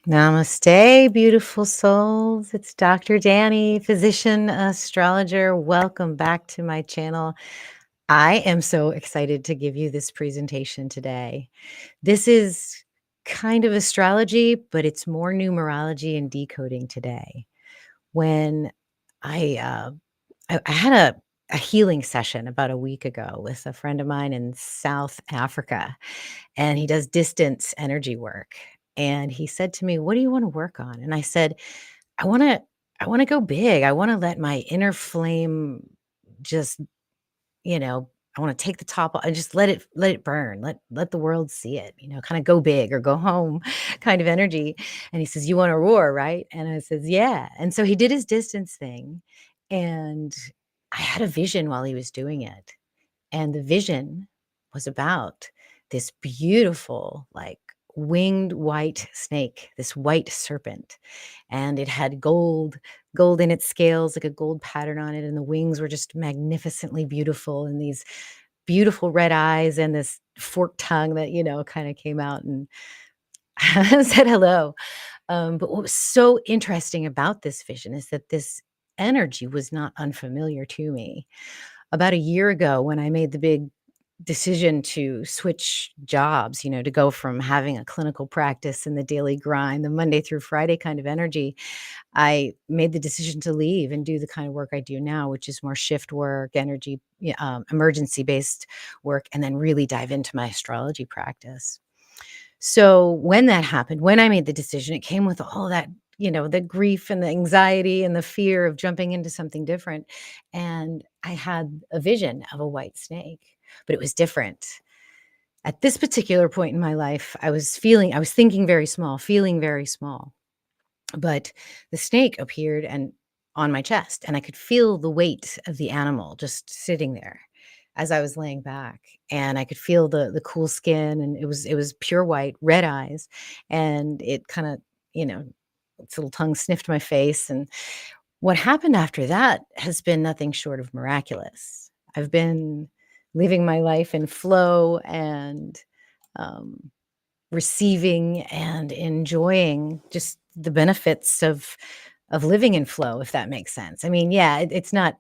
Namaste, beautiful souls. It's Dr. Danny, physician, astrologer. Welcome back to my channel. I am so excited to give you this presentation today. This is kind of astrology, but it's more numerology and decoding today. When I I had a healing session about a week ago with a friend of mine in South Africa, and he does distance energy work. And he said to me, "What do you want to work on?" And I said, "I want to I want to go big. I want to let my inner flame just, you know, I want to take the top off and just let it burn. Let the world see it, kind of go big or go home kind of energy." And he says, "You want to roar, right?" And I says, "Yeah." And so he did his distance thing, and I had a vision while he was doing it. And the vision was about this beautiful, like, winged white snake, this white serpent. And it had gold in its scales, like a gold pattern on it. And the wings were just magnificently beautiful, and these beautiful red eyes and this forked tongue that, kind of came out and said hello. But what was so interesting about this vision is that this energy was not unfamiliar to me. About a year ago, when I made the big decision to switch jobs, to go from having a clinical practice and the daily grind, the Monday through Friday kind of energy, I made the decision to leave and do the kind of work I do now, which is more shift work, energy, emergency based work, and then really dive into my astrology practice. So when that happened, when I made the decision, it came with all that, the grief and the anxiety and the fear of jumping into something different. And I had a vision of a white snake, but it was different. At this particular point in my life, I was thinking very small, feeling very small. But the snake appeared and on my chest, and I could feel the weight of the animal just sitting there as I was laying back. And I could feel the cool skin, and it was pure white, red eyes, and it kind of, its little tongue sniffed my face. And what happened after that has been nothing short of miraculous. I've been living my life in flow and um, receiving and enjoying just the benefits of living in flow, if that makes sense. I mean, yeah, it's not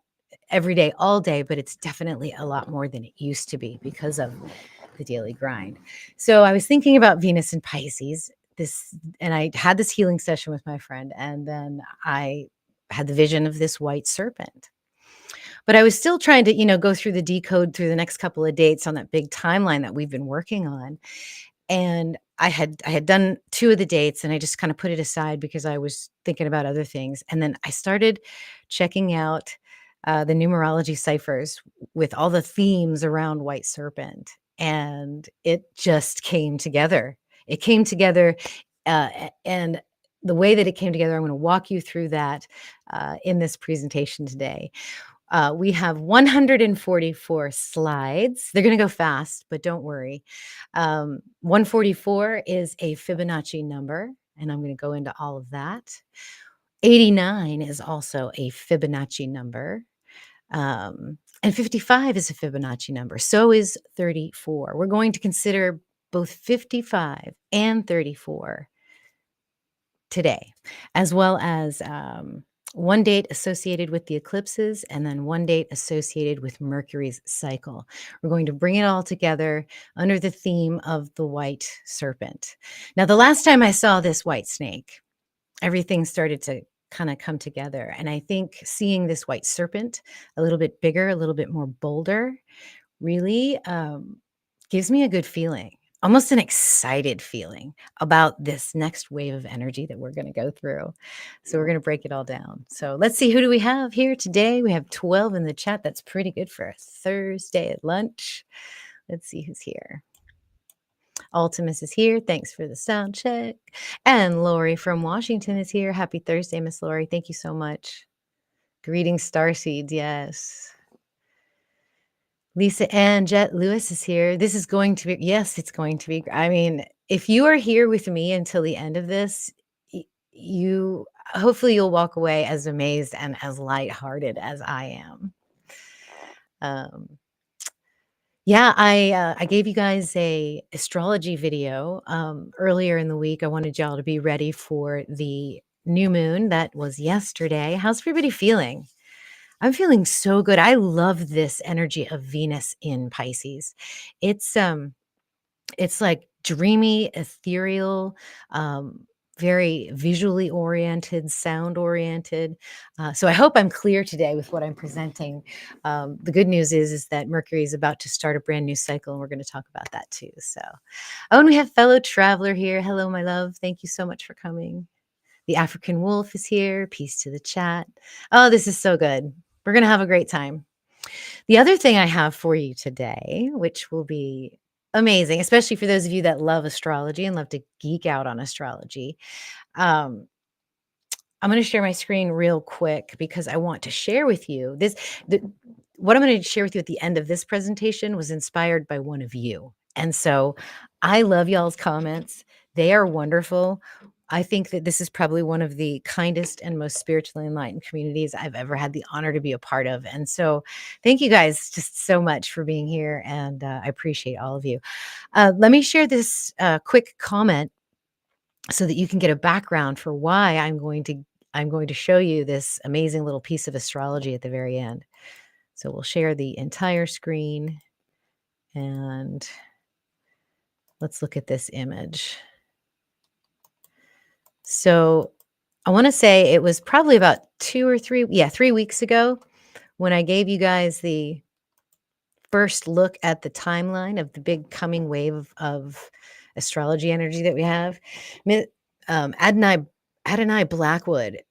every day, all day, but it's definitely a lot more than it used to be because of the daily grind. So I was thinking about Venus and Pisces, and I had this healing session with my friend, and then I had the vision of this white serpent. But I was still trying to, go through the decode through the next couple of dates on that big timeline that we've been working on. And I had done 2 of the dates, and I just kinda put it aside because I was thinking about other things. And then I started checking out, the numerology ciphers with all the themes around white serpent, and it just came together. It came together, and the way that it came together, I'm gonna walk you through that, in this presentation today. We have 144 slides. They're going to go fast, but don't worry. 144 is a Fibonacci number, and I'm going to go into all of that. 89 is also a Fibonacci number. And 55 is a Fibonacci number. So is 34. We're going to consider both 55 and 34 today, as well as one date associated with the eclipses and then one date associated with Mercury's cycle. We're going to bring it all together under the theme of the white serpent. Now, the last time I saw this white snake, everything started to kind of come together. And I think seeing this white serpent a little bit bigger, a little bit more bolder, really gives me a good feeling, almost an excited feeling about this next wave of energy that we're going to go through. So we're going to break it all down. So let's see, who do we have here today? We have 12 in the chat. That's pretty good for a Thursday at lunch. Let's see who's here. Ultimus is here. Thanks for the sound check. And Lori from Washington is here. Happy Thursday, Miss Lori. Thank you so much. Greetings, Starseeds. Yes. Lisa Ann Jet Lewis is here. This is going to be, yes, it's going to be. I mean, if you are here with me until the end of this, you hopefully you'll walk away as amazed and as lighthearted as I am. Yeah, I gave you guys a astrology video earlier in the week. I wanted y'all to be ready for the new moon that was yesterday. How's everybody feeling? I'm feeling so good. I love this energy of Venus in Pisces. It's it's like dreamy, ethereal, very visually oriented, sound oriented. So I hope I'm clear today with what I'm presenting. The good news is that Mercury is about to start a brand new cycle, and we're going to talk about that too. So, oh, and we have fellow traveler here. Hello, my love. Thank you so much for coming. The African wolf is here. Peace to the chat. Oh, this is so good. We're going to have a great time. The other thing I have for you today, which will be amazing, especially for those of you that love astrology and love to geek out on astrology. Um, I'm going to share my screen real quick because I want to share with you what I'm going to share with you at the end of this presentation was inspired by one of you. And so I love y'all's comments. They are wonderful. I think that this is probably one of the kindest and most spiritually enlightened communities I've ever had the honor to be a part of. And so thank you guys just so much for being here. And I appreciate all of you. Let me share this quick comment so that you can get a background for why I'm going to show you this amazing little piece of astrology at the very end. So we'll share the entire screen and let's look at this image. So I want to say it was probably about 3 weeks ago when I gave you guys the first look at the timeline of the big coming wave of astrology energy that we have. Adonai Blackwood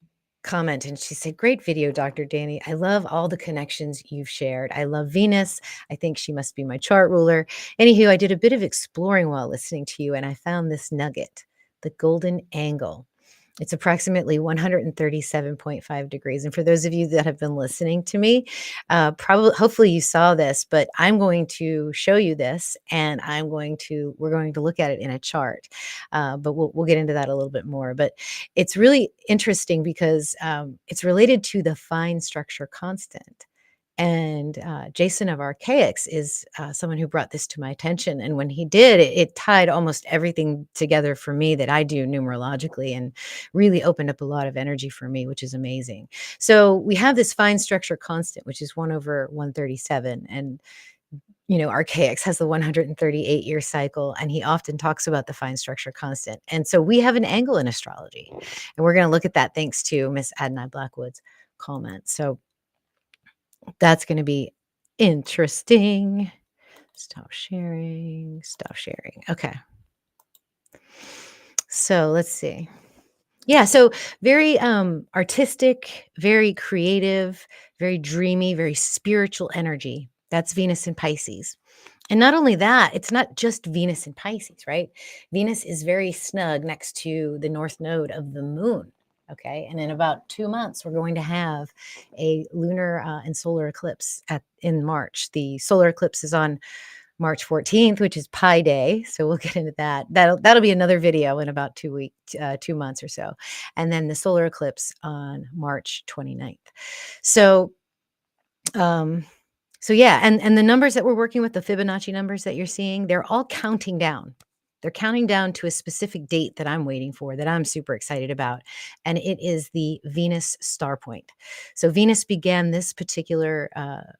comment and she said, "Great video, Dr. Danny. I love all the connections you've shared. I love Venus. I think she must be my chart ruler." Anywho, I did a bit of exploring while listening to you and I found this nugget, the golden angle. It's approximately 137.5 degrees. And for those of you that have been listening to me, hopefully you saw this, but I'm going to show you this and we're going to look at it in a chart. But we'll get into that a little bit more. But it's really interesting because it's related to the fine structure constant. And Jason of Archaics is someone who brought this to my attention. And when he did, it tied almost everything together for me that I do numerologically and really opened up a lot of energy for me, which is amazing. So we have this fine structure constant, which is 1 over 137. And, Archaics has the 138-year cycle. And he often talks about the fine structure constant. And so we have an angle in astrology. And we're going to look at that thanks to Miss Adonai Blackwood's comment. So that's going to be interesting. Stop sharing. Stop sharing. Okay. So let's see. Yeah, so very artistic, very creative, very dreamy, very spiritual energy. That's Venus in Pisces. And not only that, it's not just Venus in Pisces, right? Venus is very snug next to the north node of the moon. Okay. And in about 2 months, we're going to have a lunar and solar eclipse in March. The solar eclipse is on March 14th, which is Pi Day. So we'll get into that. That'll be another video in about 2 months or so. And then the solar eclipse on March 29th. So, so yeah, and the numbers that we're working with, the Fibonacci numbers that you're seeing, they're all counting down. They're counting down to a specific date that I'm waiting for, that I'm super excited about. And it is the Venus Star Point. So Venus began this particular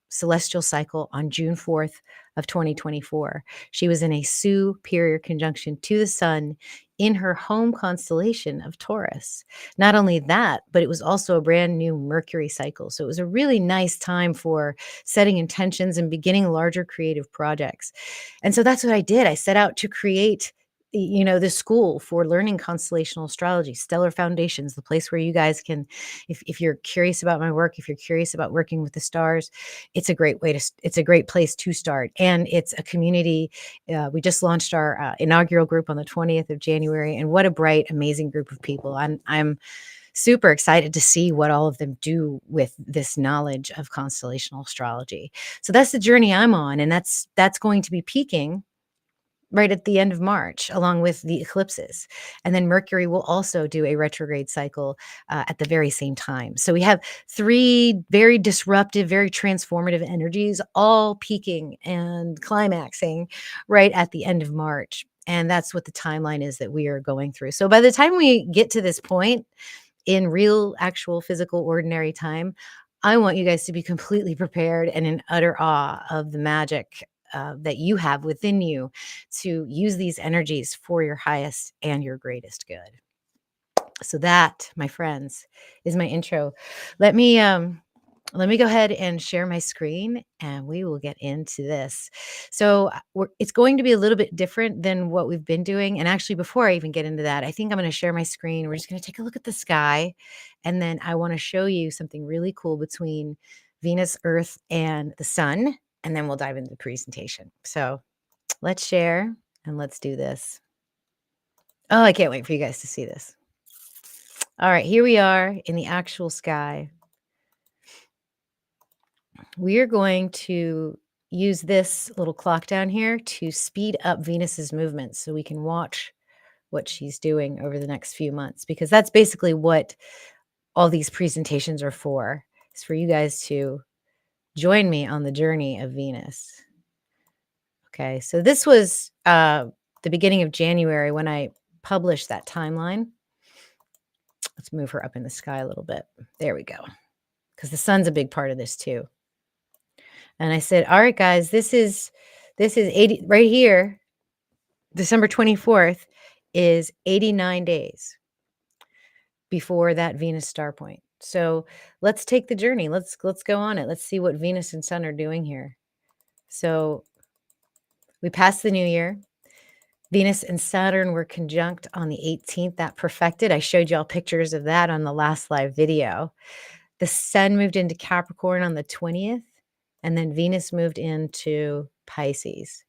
celestial cycle on June 4th of 2024. She was in a superior conjunction to the sun in her home constellation of Taurus. Not only that, but it was also a brand new Mercury cycle. So it was a really nice time for setting intentions and beginning larger creative projects. And so that's what I did. I set out to create the school for learning constellational astrology, Stellar Foundations, the place where you guys can, if you're curious about my work, if you're curious about working with the stars, it's a great place to start. And it's a community. We just launched our inaugural group on the 20th of January, and what a bright, amazing group of people. I'm super excited to see what all of them do with this knowledge of constellational astrology. So that's the journey I'm on, and that's going to be peaking right at the end of March, along with the eclipses. And then Mercury will also do a retrograde cycle at the very same time. So we have three very disruptive, very transformative energies all peaking and climaxing right at the end of March. And that's what the timeline is that we are going through. So by the time we get to this point in real, actual, physical, ordinary time, I want you guys to be completely prepared and in utter awe of the magic that you have within you to use these energies for your highest and your greatest good. So that, my friends, is my intro. Let me go ahead and share my screen and we will get into this. So it's going to be a little bit different than what we've been doing. And actually, before I even get into that, I think I'm going to share my screen. We're just going to take a look at the sky. And then I want to show you something really cool between Venus, Earth, and the sun. And then we'll dive into the presentation. So let's share and let's do this. Oh, I can't wait for you guys to see this. All right, here we are in the actual sky. We are going to use this little clock down here to speed up Venus's movements so we can watch what she's doing over the next few months, because that's basically what all these presentations are for, is for you guys to join me on the journey of Venus. Okay, so this was the beginning of January when I published that timeline. Let's move her up in the sky a little bit. There we go, because the sun's a big part of this too. And I said, all right, guys, this is 80 right here. December 24th is 89 days before that Venus star point. So let's take the journey. Let's go on it. Let's see what Venus and Sun are doing here. So we passed the new year. Venus and Saturn were conjunct on the 18th. That perfected. I showed y'all pictures of that on the last live video. The Sun moved into Capricorn on the 20th, and then Venus moved into Pisces.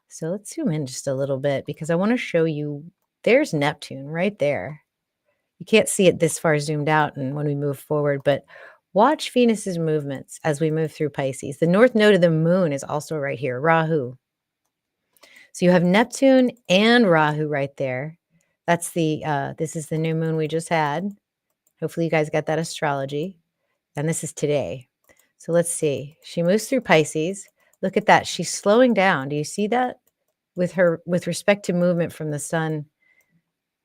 So let's zoom in just a little bit because I want to show you, there's Neptune right there. You can't see it this far zoomed out and when we move forward, but watch Venus's movements as we move through Pisces. The north node of the moon is also right here, Rahu. So you have Neptune and Rahu right there. That's this is the new moon we just had. Hopefully you guys got that astrology. And this is today. So let's see. She moves through Pisces. Look at that. She's slowing down. Do you see that? With respect to movement from the sun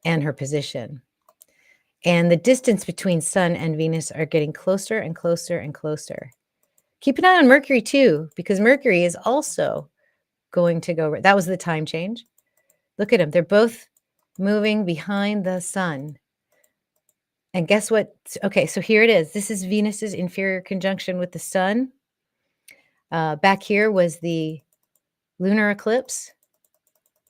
and her position. And the distance between Sun and Venus are getting closer and closer and closer. Keep an eye on Mercury too, because Mercury is also going to go. That was the time change. Look at them. They're both moving behind the sun. And guess what? Okay, so here it is. This is Venus's inferior conjunction with the sun. Back here was the lunar eclipse,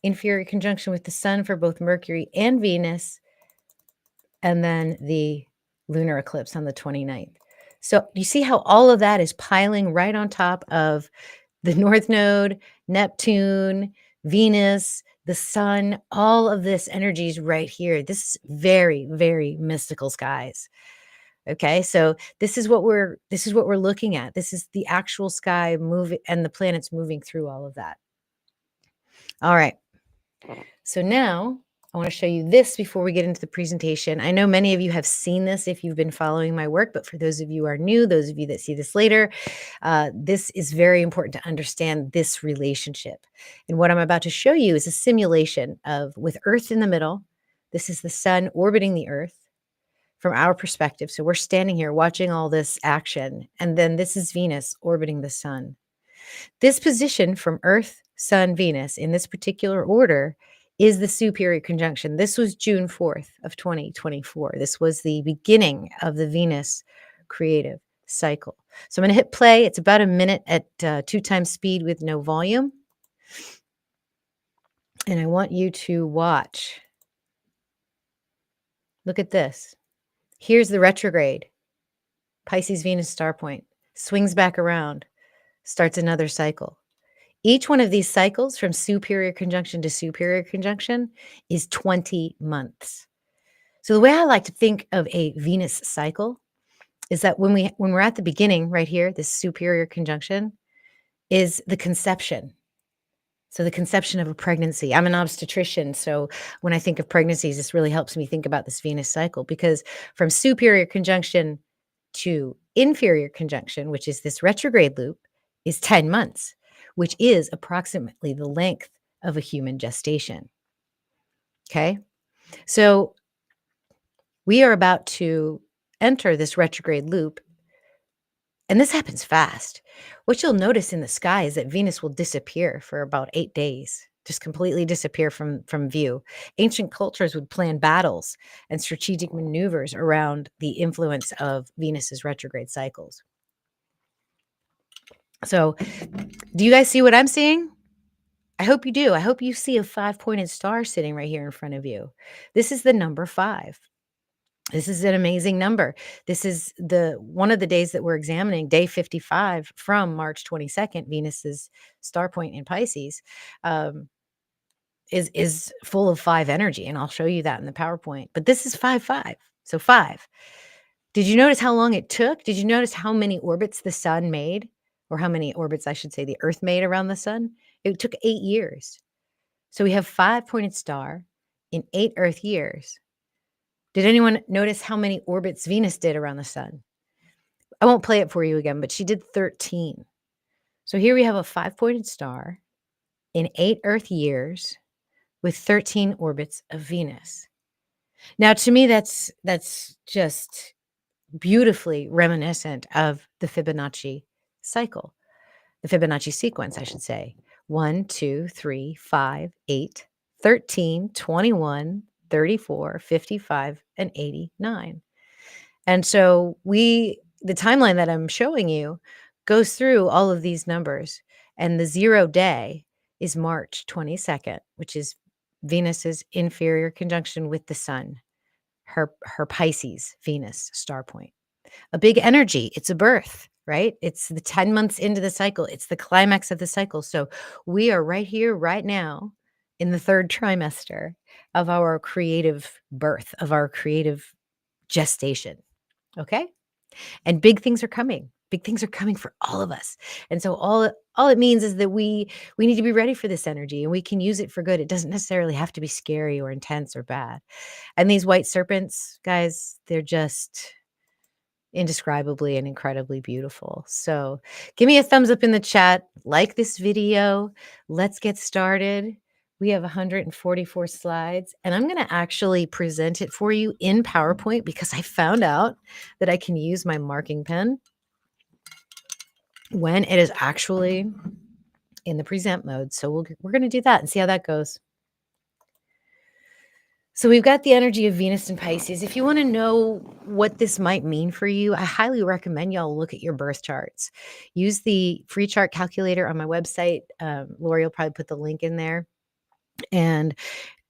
inferior conjunction with the sun for both Mercury and Venus, and then the lunar eclipse on the 29th. So you see how all of that is piling right on top of the North Node, Neptune, Venus, the sun, all of this energy is right here. This is very, very mystical skies. Okay, so this is what we're looking at. This is the actual sky moving and the planets moving through all of that. All right. So now I want to show you this before we get into the presentation. I know many of you have seen this if you've been following my work, but for those of you who are new, those of you that see this later, this is very important to understand this relationship. And what I'm about to show you is a simulation of, with Earth in the middle. This is the sun orbiting the Earth from our perspective. So we're standing here watching all this action. And then this is Venus orbiting the sun. This position from Earth, Sun, Venus in this particular order is the superior conjunction. This was June 4th of 2024. This was the beginning of the Venus creative cycle. So I'm going to hit play. It's about a minute at 2 times speed with no volume. And I want you to watch. Look at this. Here's the retrograde. Pisces Venus Star Point. Swings back around. Starts another cycle. Each one of these cycles from superior conjunction to superior conjunction is 20 months. So the way I like to think of a Venus cycle is that when we're at the beginning right here, this superior conjunction is the conception. So the conception of a pregnancy. I'm an obstetrician, so when I think of pregnancies, this really helps me think about this Venus cycle because from superior conjunction to inferior conjunction, which is this retrograde loop, is 10 months, which is approximately the length of a human gestation. Okay? So we are about to enter this retrograde loop, and this happens fast. What you'll notice in the sky is that Venus will disappear for about 8 days, just completely disappear from view. Ancient cultures would plan battles and strategic maneuvers around the influence of Venus's retrograde cycles. So, do you guys see what I'm seeing? I hope you do. I hope you see a 5-pointed star sitting right here in front of you. This is the number 5. This is an amazing number. This is the one of the days that we're examining, day 55 from March 22nd, Venus's star point in Pisces, um, is full of 5 energy, and I'll show you that in the PowerPoint. But this is 5-5, so 5. Did you notice how long it took? Did you notice how many orbits the sun made, or how many orbits I should say the Earth made around the sun? It took 8 years. So we have 5-pointed star in 8 Earth years. Did anyone notice how many orbits Venus did around the sun? I won't play it for you again, but she did 13. So here we have a 5-pointed star in 8 Earth years with 13 orbits of Venus. Now, to me, that's just beautifully reminiscent of the Fibonacci cycle, the Fibonacci sequence, I should say. 1, 2, 3, 5, 8, 13, 21, 34, 55, and 89. And so the timeline that I'm showing you goes through all of these numbers. And the 0 day is March 22nd, which is Venus's inferior conjunction with the sun, her Pisces Venus star point. A big energy. It's a birth, right? It's the 10 months into the cycle. It's the climax of the cycle. So we are right here, right now, in the 3rd trimester of our creative birth, of our creative gestation. Okay? And big things are coming. Big things are coming for all of us. And so all it means is that we need to be ready for this energy, and we can use it for good. It doesn't necessarily have to be scary or intense or bad. And these white serpents, guys, they're just indescribably and incredibly beautiful. So give me a thumbs up in the chat, like this video. Let's get started. We have 144 slides, and I'm going to actually present it for you in PowerPoint because I found out that I can use my marking pen when it is actually in the present mode. So we're going to do that and see how that goes. So we've got the energy of Venus and Pisces. If you want to know what this might mean for you, I highly recommend y'all look at your birth charts. Use the free chart calculator on my website. Lori will probably put the link in there. And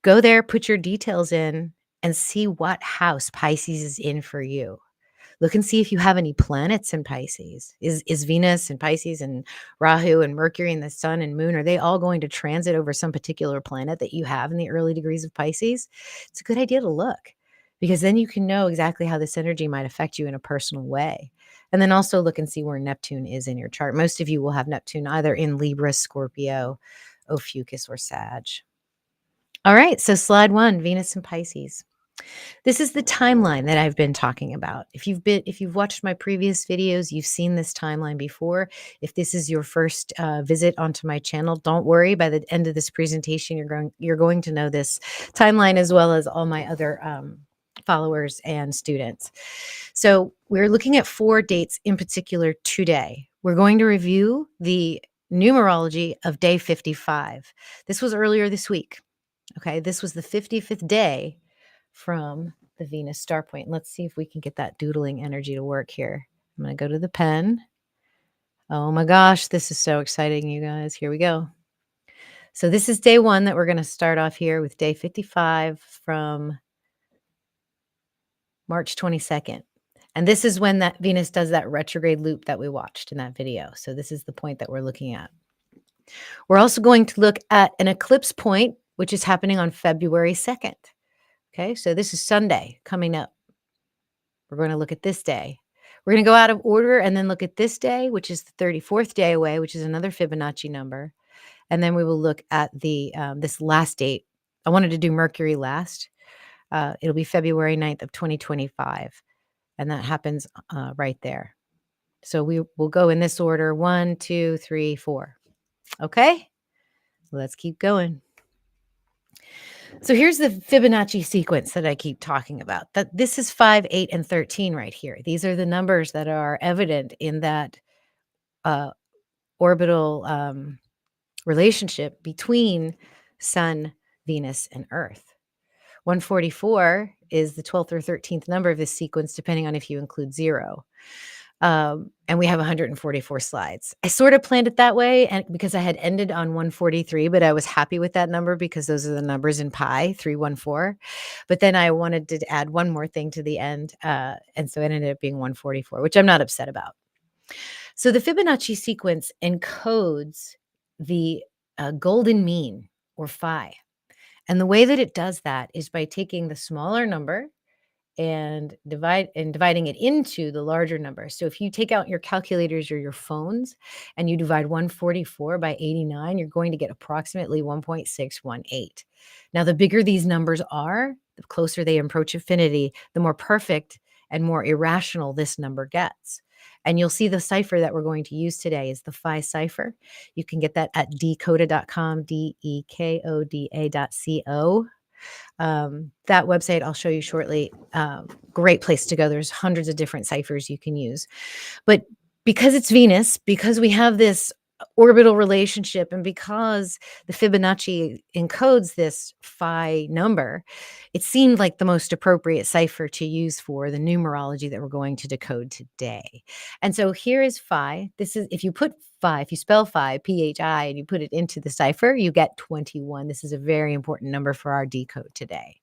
go there, put your details in, and see what house Pisces is in for you. Look and see if you have any planets in Pisces. Is Venus and Pisces and Rahu and Mercury and the sun and moon, are they all going to transit over some particular planet that you have in the early degrees of Pisces? It's a good idea to look, because then you can know exactly how this energy might affect you in a personal way. And then also look and see where Neptune is in your chart. Most of you will have Neptune either in Libra, Scorpio, Ophiuchus, or Sag. All right, so slide 1, Venus and Pisces. This is the timeline that I've been talking about. If you've watched my previous videos, you've seen this timeline before. If this is your first visit onto my channel, don't worry. By the end of this presentation, you're going to know this timeline as well as all my other followers and students. So we're looking at 4 dates in particular today. We're going to review the numerology of day 55. This was earlier this week. Okay, this was the 55th day from the Venus star point. Let's see if we can get that doodling energy to work here. I'm going to go to the pen. Oh my gosh, this is so exciting, you guys. Here we go. So this is day 1 that we're going to start off here with day 55 from March 22nd. And this is when that Venus does that retrograde loop that we watched in that video. So this is the point that we're looking at. We're also going to look at an eclipse point, which is happening on February 2nd. Okay, so this is Sunday coming up. We're going to look at this day. We're going to go out of order and then look at this day, which is the 34th day away, which is another Fibonacci number. And then we will look at the this last date. I wanted to do Mercury last. It'll be February 9th of 2025. And that happens right there. So we will go in this order: 1, 2, 3, 4. Okay, let's keep going. So here's the Fibonacci sequence that I keep talking about. That this is 5, 8, and 13 right here. These are the numbers that are evident in that uh, orbital relationship between Sun, Venus, and Earth. 144 is the 12th or 13th number of this sequence, depending on if you include 0. And we have 144 slides. I sort of planned it that way, and because I had ended on 143, but I was happy with that number because those are the numbers in pi, 314. But then I wanted to add one more thing to the end, and so it ended up being 144, which I'm not upset about. So the Fibonacci sequence encodes the golden mean, or phi. And the way that it does that is by taking the smaller number and dividing it into the larger number. So if you take out your calculators or your phones and you divide 144 by 89, you're going to get approximately 1.618. Now, the bigger these numbers are, the closer they approach infinity, the more perfect and more irrational this number gets. And you'll see the cipher that we're going to use today is the phi cipher. You can get that at decoded.com, dekoda.co. That website I'll show you shortly. Great place to go. There's hundreds of different ciphers you can use. But because it's Venus, because we have this orbital relationship, and because the Fibonacci encodes this phi number, it seemed like the most appropriate cipher to use for the numerology that we're going to decode today. And so here is phi. This is, if you put phi, if you spell phi, PHI, and you put it into the cipher, you get 21. This is a very important number for our decode today.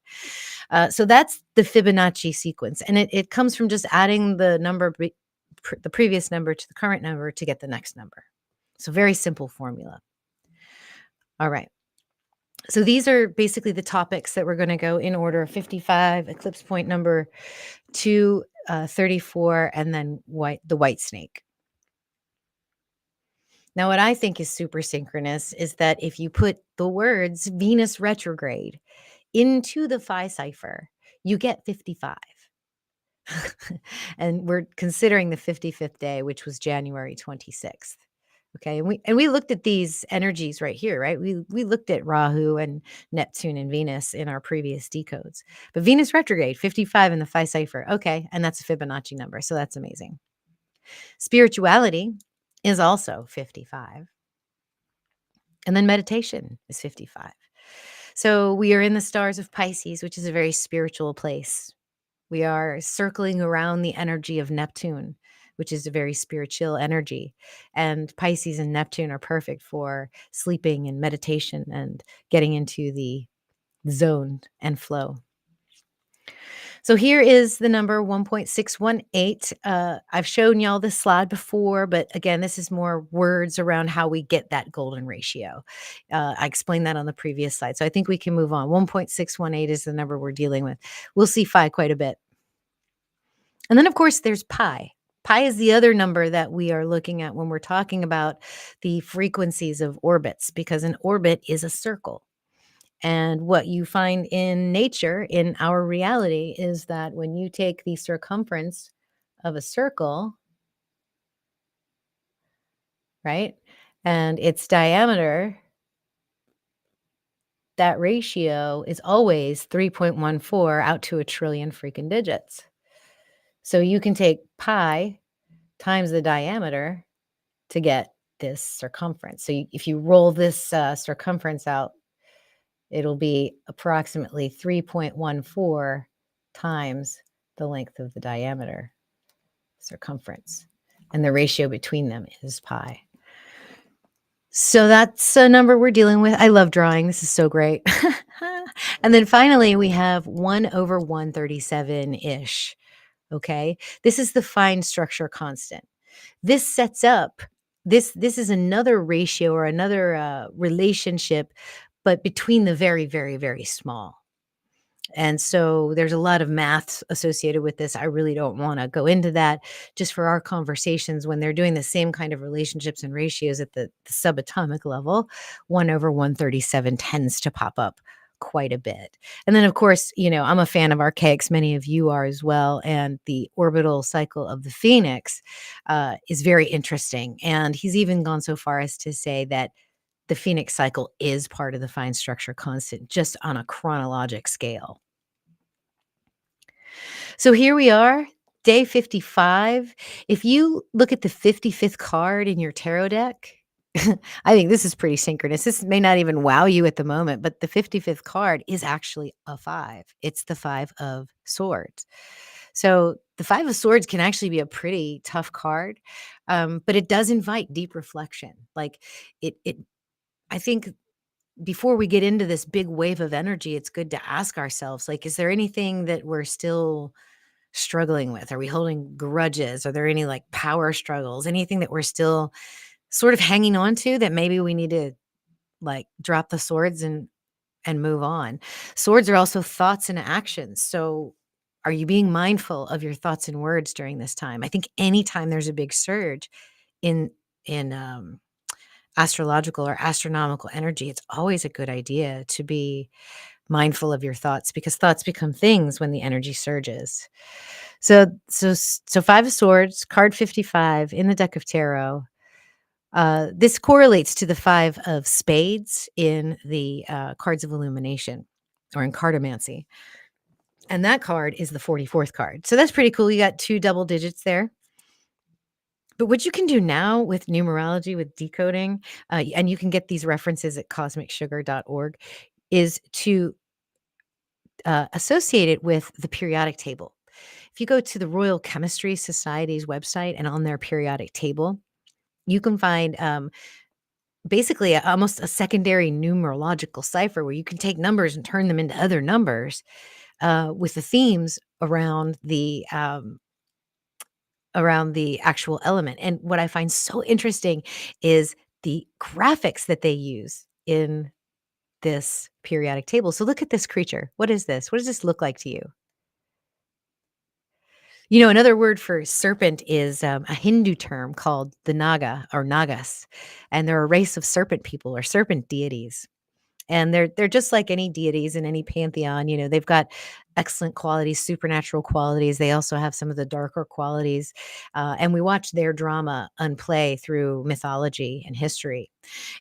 So that's the Fibonacci sequence. And it comes from just adding the number, the previous number to the current number to get the next number. So very simple formula. All right. So these are basically the topics that we're going to go in order: 55, eclipse point number 2, 34, and then the white snake. Now, what I think is super synchronous is that if you put the words Venus retrograde into the phi cipher, you get 55. And we're considering the 55th day, which was January 26th. Okay, and we looked at these energies right here, right? We looked at Rahu and Neptune and Venus in our previous decodes. But Venus retrograde, 55 in the phi cipher. Okay, and that's a Fibonacci number, so that's amazing. Spirituality is also 55. And then meditation is 55. So we are in the stars of Pisces, which is a very spiritual place. We are circling around the energy of Neptune, which is a very spiritual energy. And Pisces and Neptune are perfect for sleeping and meditation and getting into the zone and flow. So here is the number 1.618. I've shown y'all this slide before, but again, this is more words around how we get that golden ratio. I explained that on the previous slide. So I think we can move on. 1.618 is the number we're dealing with. We'll see phi quite a bit. And then, of course, there's pi. Pi is the other number that we are looking at when we're talking about the frequencies of orbits, because an orbit is a circle. And what you find in nature, in our reality, is that when you take the circumference of a circle, right, and its diameter, that ratio is always 3.14 out to a trillion freaking digits. So you can take pi times the diameter to get this circumference. So if you roll this circumference out, it'll be approximately 3.14 times the length of the diameter circumference. And the ratio between them is pi. So that's a number we're dealing with. I love drawing. This is so great. And then finally, we have 1/137-ish. Okay. This is the fine structure constant. This sets up, this is another ratio or another relationship, but between the very, very, very small. And so there's a lot of math associated with this. I really don't want to go into that just for our conversations when they're doing the same kind of relationships and ratios at the subatomic level. 1 over 137 tends to pop up quite a bit. And then, of course, I'm a fan of archaics. Many of you are as well. And the orbital cycle of the Phoenix is very interesting. And he's even gone so far as to say that the Phoenix cycle is part of the fine structure constant, just on a chronologic scale. So here we are, day 55. If you look at the 55th card in your tarot deck, I think this is pretty synchronous. This may not even wow you at the moment, but the 55th card is actually a 5. It's the 5 of swords. So the 5 of swords can actually be a pretty tough card, but it does invite deep reflection. Like I think before we get into this big wave of energy, it's good to ask ourselves, like, is there anything that we're still struggling with? Are we holding grudges? Are there any like power struggles? Anything that we're still sort of hanging on to that maybe we need to like drop the swords and move on? Swords are also thoughts and actions. So are you being mindful of your thoughts and words during this time? I think anytime there's a big surge in astrological or astronomical energy, it's always a good idea to be mindful of your thoughts because thoughts become things when the energy surges. So 5 of swords, card 55 in the deck of tarot. This correlates to the 5 of spades in the cards of illumination or in cartomancy. And that card is the 44th card. So that's pretty cool. You got 2 double digits there. But what you can do now with numerology, with decoding, and you can get these references at cosmicsugar.org, is to associate it with the periodic table. If you go to the Royal Chemistry Society's website and on their periodic table, you can find basically almost a secondary numerological cipher where you can take numbers and turn them into other numbers with the themes around the actual element. And what I find so interesting is the graphics that they use in this periodic table. So look at this creature. What is this? What does this look like to you? Another word for serpent is a Hindu term called the Naga or Nagas, and they're a race of serpent people or serpent deities. And they're just like any deities in any pantheon. They've got excellent qualities, supernatural qualities. They also have some of the darker qualities, and we watch their drama unplay through mythology and history.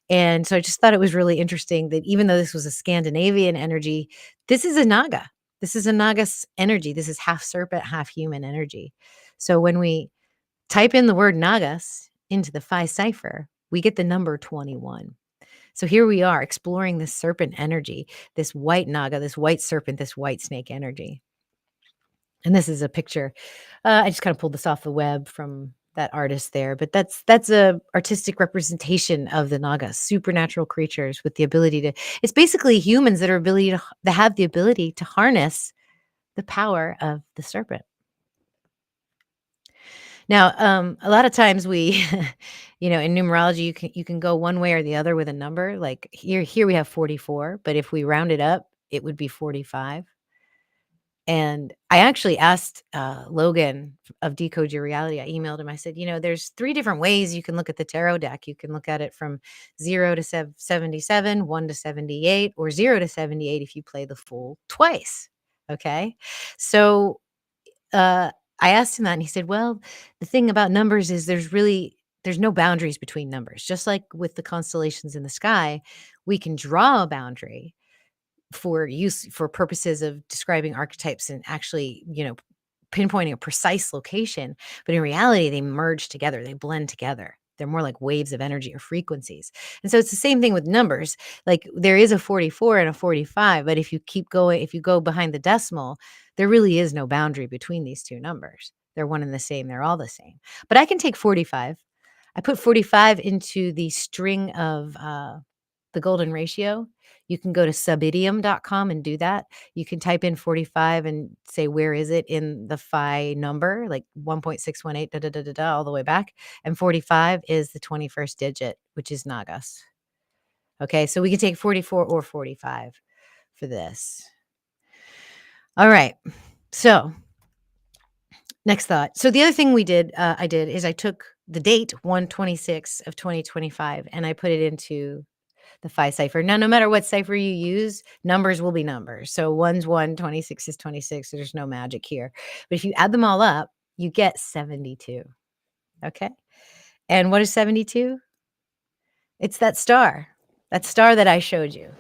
And so I just thought it was really interesting that even though this was a Scandinavian energy, this is a Naga. This is a Nagas energy. This is half serpent, half human energy. So when we type in the word Nagas into the Phi cipher, we get the number 21. So here we are exploring this serpent energy, this white Naga, this white serpent, this white snake energy. And this is a picture. I just kind of pulled this off the web from that artist there, but that's a artistic representation of the Naga, supernatural creatures with the ability to. It's basically humans that have the ability to harness the power of the serpent. Now, a lot of times we, in numerology, you can go one way or the other with a number. Like here we have 44, but if we round it up, it would be 45. And I actually asked Logan of Decode Your Reality. I emailed him. I said, there's 3 different ways you can look at the tarot deck. You can look at it from 0 to 77, 1 to 78, or 0 to 78 if you play the fool twice. Okay. So uh, I asked him that, and he said, well, the thing about numbers is there's no boundaries between numbers. Just like with the constellations in the sky, we can draw a boundary for purposes of describing archetypes and actually, pinpointing a precise location. But in reality, they merge together, they blend together. They're more like waves of energy or frequencies. And so it's the same thing with numbers. Like there is a 44 and a 45, but if you go behind the decimal, there really is no boundary between these two numbers. They're one and the same. They're all the same. But I can take 45. I put 45 into the string of the golden ratio. You can go to subidium.com and do that. You can type in 45 and say, where is it in the phi number, like 1.618, da, da, da, da, da, all the way back. And 45 is the 21st digit, which is Nagas. Okay, so we can take 44 or 45 for this. All right. So next thought. So the other thing I did is I took the date 1/26 of 2025 and I put it into the Phi cipher. Now, no matter what cipher you use, numbers will be numbers. So 1's 1, 26 is 26. There's no magic here. But if you add them all up, you get 72. Okay. And what is 72? It's that star that I showed you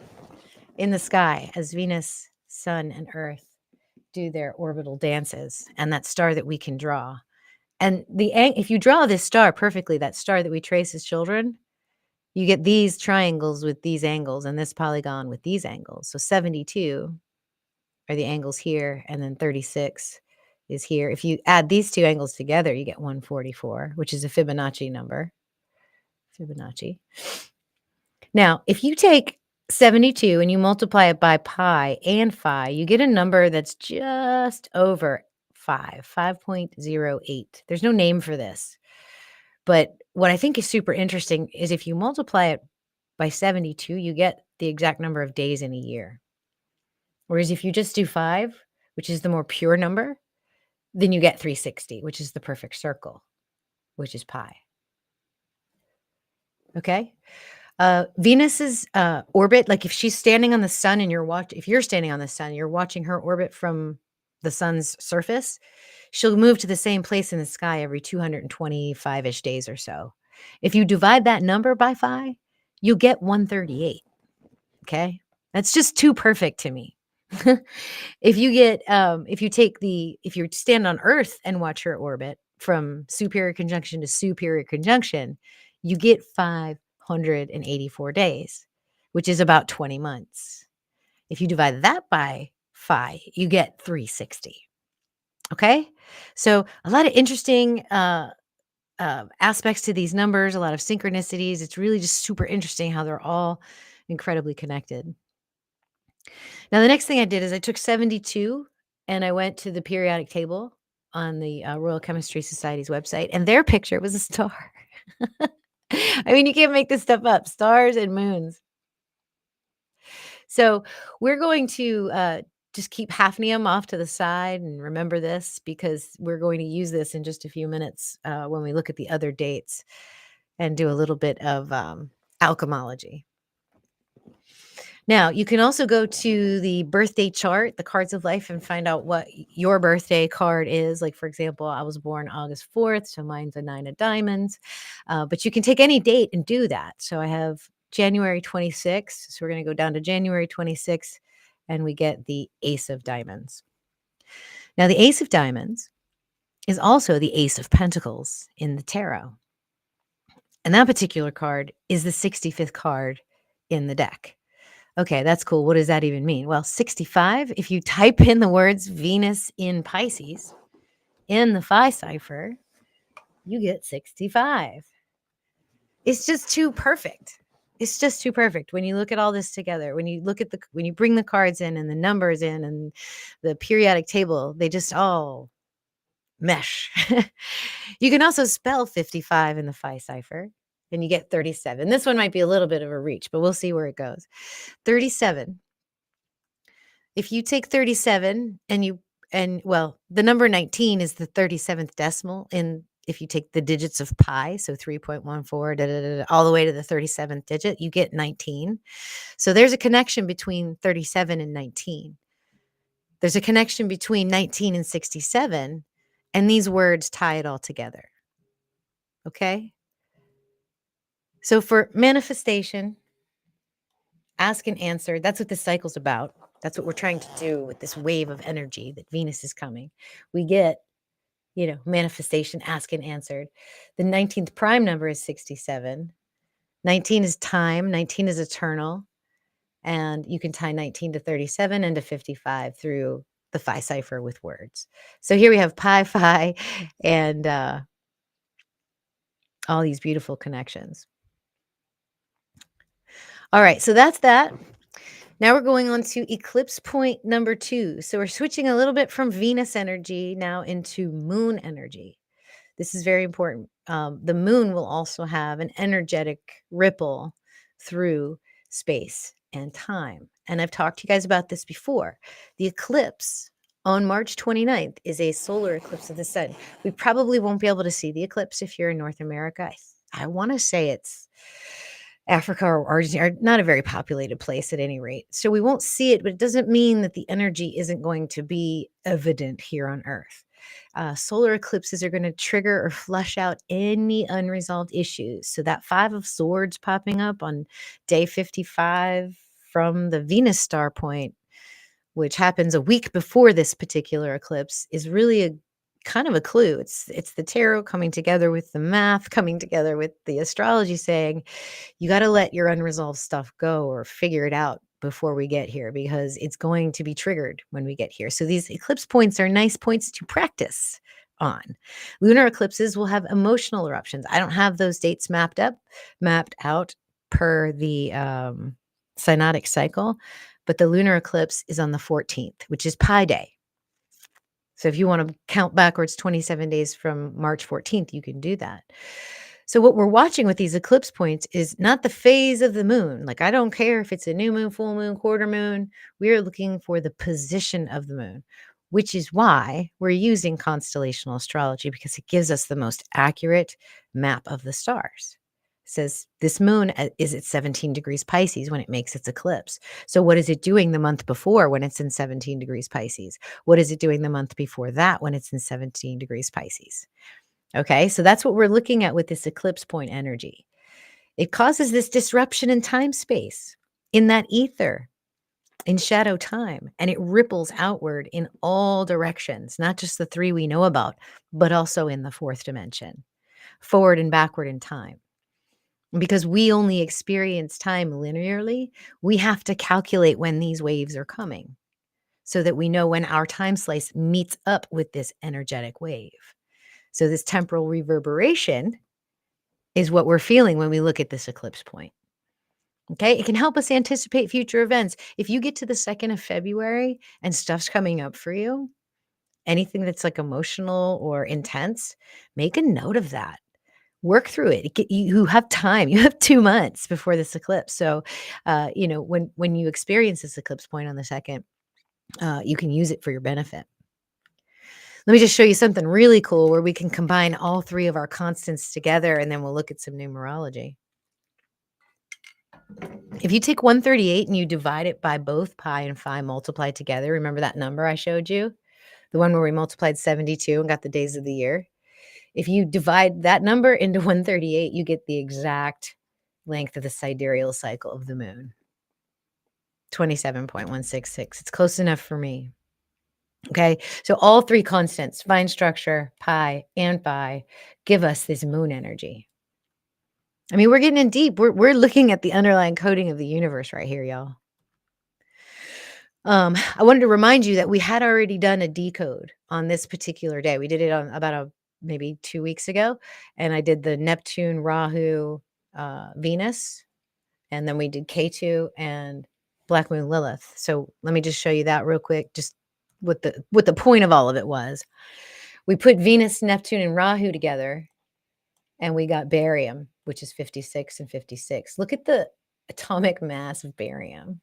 in the sky as Venus, Sun, and Earth do their orbital dances, and that star that we can draw. And if you draw this star perfectly, that star that we trace as children, you get these triangles with these angles and this polygon with these angles. So 72 are the angles here, and then 36 is here. If you add these two angles together, you get 144, which is a Fibonacci number. Fibonacci. Now, if you take 72 and you multiply it by pi and phi, you get a number that's just over 5.08. There's no name for this. But what I think is super interesting is if you multiply it by 72, you get the exact number of days in a year. Whereas if you just do 5, which is the more pure number, then you get 360, which is the perfect circle, which is pi. Okay? Venus's orbit, like if she's standing on the sun and if you're standing on the sun, you're watching her orbit from the sun's surface, she'll move to the same place in the sky every 225-ish days or so. If you divide that number by 5, you get 138. Okay? That's just too perfect to me. If you stand on Earth and watch her orbit from superior conjunction to superior conjunction, you get 584 days, which is about 20 months. If you divide that by 5, you get 360. Okay? So a lot of interesting aspects to these numbers, a lot of synchronicities. It's really just super interesting how they're all incredibly connected. Now, the next thing I did is I took 72 and I went to the periodic table on the Royal Chemistry Society's website, and their picture was a star. I mean, you can't make this stuff up. Stars and moons. So we're going to just keep hafnium off to the side and remember this because we're going to use this in just a few minutes when we look at the other dates and do a little bit of alchemology. Now, you can also go to the birthday chart, the cards of life, and find out what your birthday card is. Like, for example, I was born August 4th, so mine's a 9 of diamonds. But you can take any date and do that. So I have January 26th. So we're going to go down to January 26th, and we get the Ace of Diamonds. Now, the Ace of Diamonds is also the Ace of Pentacles in the tarot. And that particular card is the 65th card in the deck. Okay, that's cool. What does that even mean? Well, 65, if you type in the words Venus in Pisces in the Phi cipher, you get 65. It's just too perfect. It's just too perfect. When you look at all this together, when you bring the cards in and the numbers in and the periodic table, they just all mesh. You can also spell 55 in the Phi cipher and you get 37. This one might be a little bit of a reach, but we'll see where it goes. 37. If you take 37 the number 19 is the 37th decimal if you take the digits of pi, so 3.14 all the way to the 37th digit, you get 19. So there's a connection between 37 and 19. There's a connection between 19 and 67, and these words tie it all together. Okay? So for manifestation, ask and answer, that's what this cycle's about. That's what we're trying to do with this wave of energy that Venus is coming. We get, manifestation, ask and answered. The 19th prime number is 67. 19 is time. 19 is eternal. And you can tie 19 to 37 and to 55 through the Phi cipher with words. So here we have pi, phi, and all these beautiful connections. All right, so that's that. Now we're going on to eclipse point number 2. So we're switching a little bit from Venus energy now into moon energy. This is very important. The moon will also have an energetic ripple through space and time. And I've talked to you guys about this before. The eclipse On March 29th is a solar eclipse of the sun. We probably won't be able to see the eclipse if you're in North America. I want to say it's Africa or Argentina, are not a very populated place at any rate. So we won't see it, but it doesn't mean that the energy isn't going to be evident here on Earth. Solar eclipses are going to trigger or flush out any unresolved issues. So that Five of Swords popping up on day 55 from the Venus Star Point, which happens a week before this particular eclipse, is really a kind of a clue. It's the tarot coming together with the math, coming together with the astrology, saying you got to let your unresolved stuff go or figure it out before we get here, because it's going to be triggered when we get here. So these eclipse points are nice points to practice on. Lunar eclipses will have emotional eruptions. I don't have those dates mapped out per the synodic cycle, but the lunar eclipse is on the 14th, which is Pi Day. So if you want to count backwards 27 days from March 14th, you can do that. So what we're watching with these eclipse points is not the phase of the moon. Like, I don't care if it's a new moon, full moon, quarter moon. We are looking for the position of the moon, which is why we're using constellational astrology, because it gives us the most accurate map of the stars. It says this moon is at 17 degrees Pisces when it makes its eclipse. So what is it doing the month before when it's in 17 degrees Pisces? What is it doing the month before that when it's in 17 degrees Pisces? Okay, so that's what we're looking at with this eclipse point energy. It causes this disruption in time space, in that ether, in shadow time, and it ripples outward in all directions, not just the three we know about, but also in the fourth dimension, forward and backward in time. Because we only experience time linearly, we have to calculate when these waves are coming so that we know when our time slice meets up with this energetic wave. So this temporal reverberation is what we're feeling when we look at this eclipse point. Okay, it can help us anticipate future events. If you get to the 2nd of February and stuff's coming up for you, anything that's like emotional or intense, make a note of that. Work through it. You have time. You have 2 months before this eclipse. So, when you experience this eclipse point on the 2nd, you can use it for your benefit. Let me just show you something really cool where we can combine all three of our constants together, and then we'll look at some numerology. If you take 138 and you divide it by both pi and phi multiplied together, remember that number I showed you? The one where we multiplied 72 and got the days of the year? If you divide that number into 138, you get the exact length of the sidereal cycle of the moon. 27.166. It's close enough for me. Okay, so all three constants, fine structure, pi, and phi, give us this moon energy. I mean, we're getting in deep. We're looking at the underlying coding of the universe right here, y'all. I wanted to remind you that we had already done a decode on this particular day. We did it on about maybe 2 weeks ago, and I did the Neptune, Rahu, Venus, and then we did K2 and Black Moon Lilith. So let me just show you that real quick, just what the point of all of it was. We put Venus, Neptune, and Rahu together, and we got barium, which is 56 and 56. Look at the atomic mass of barium.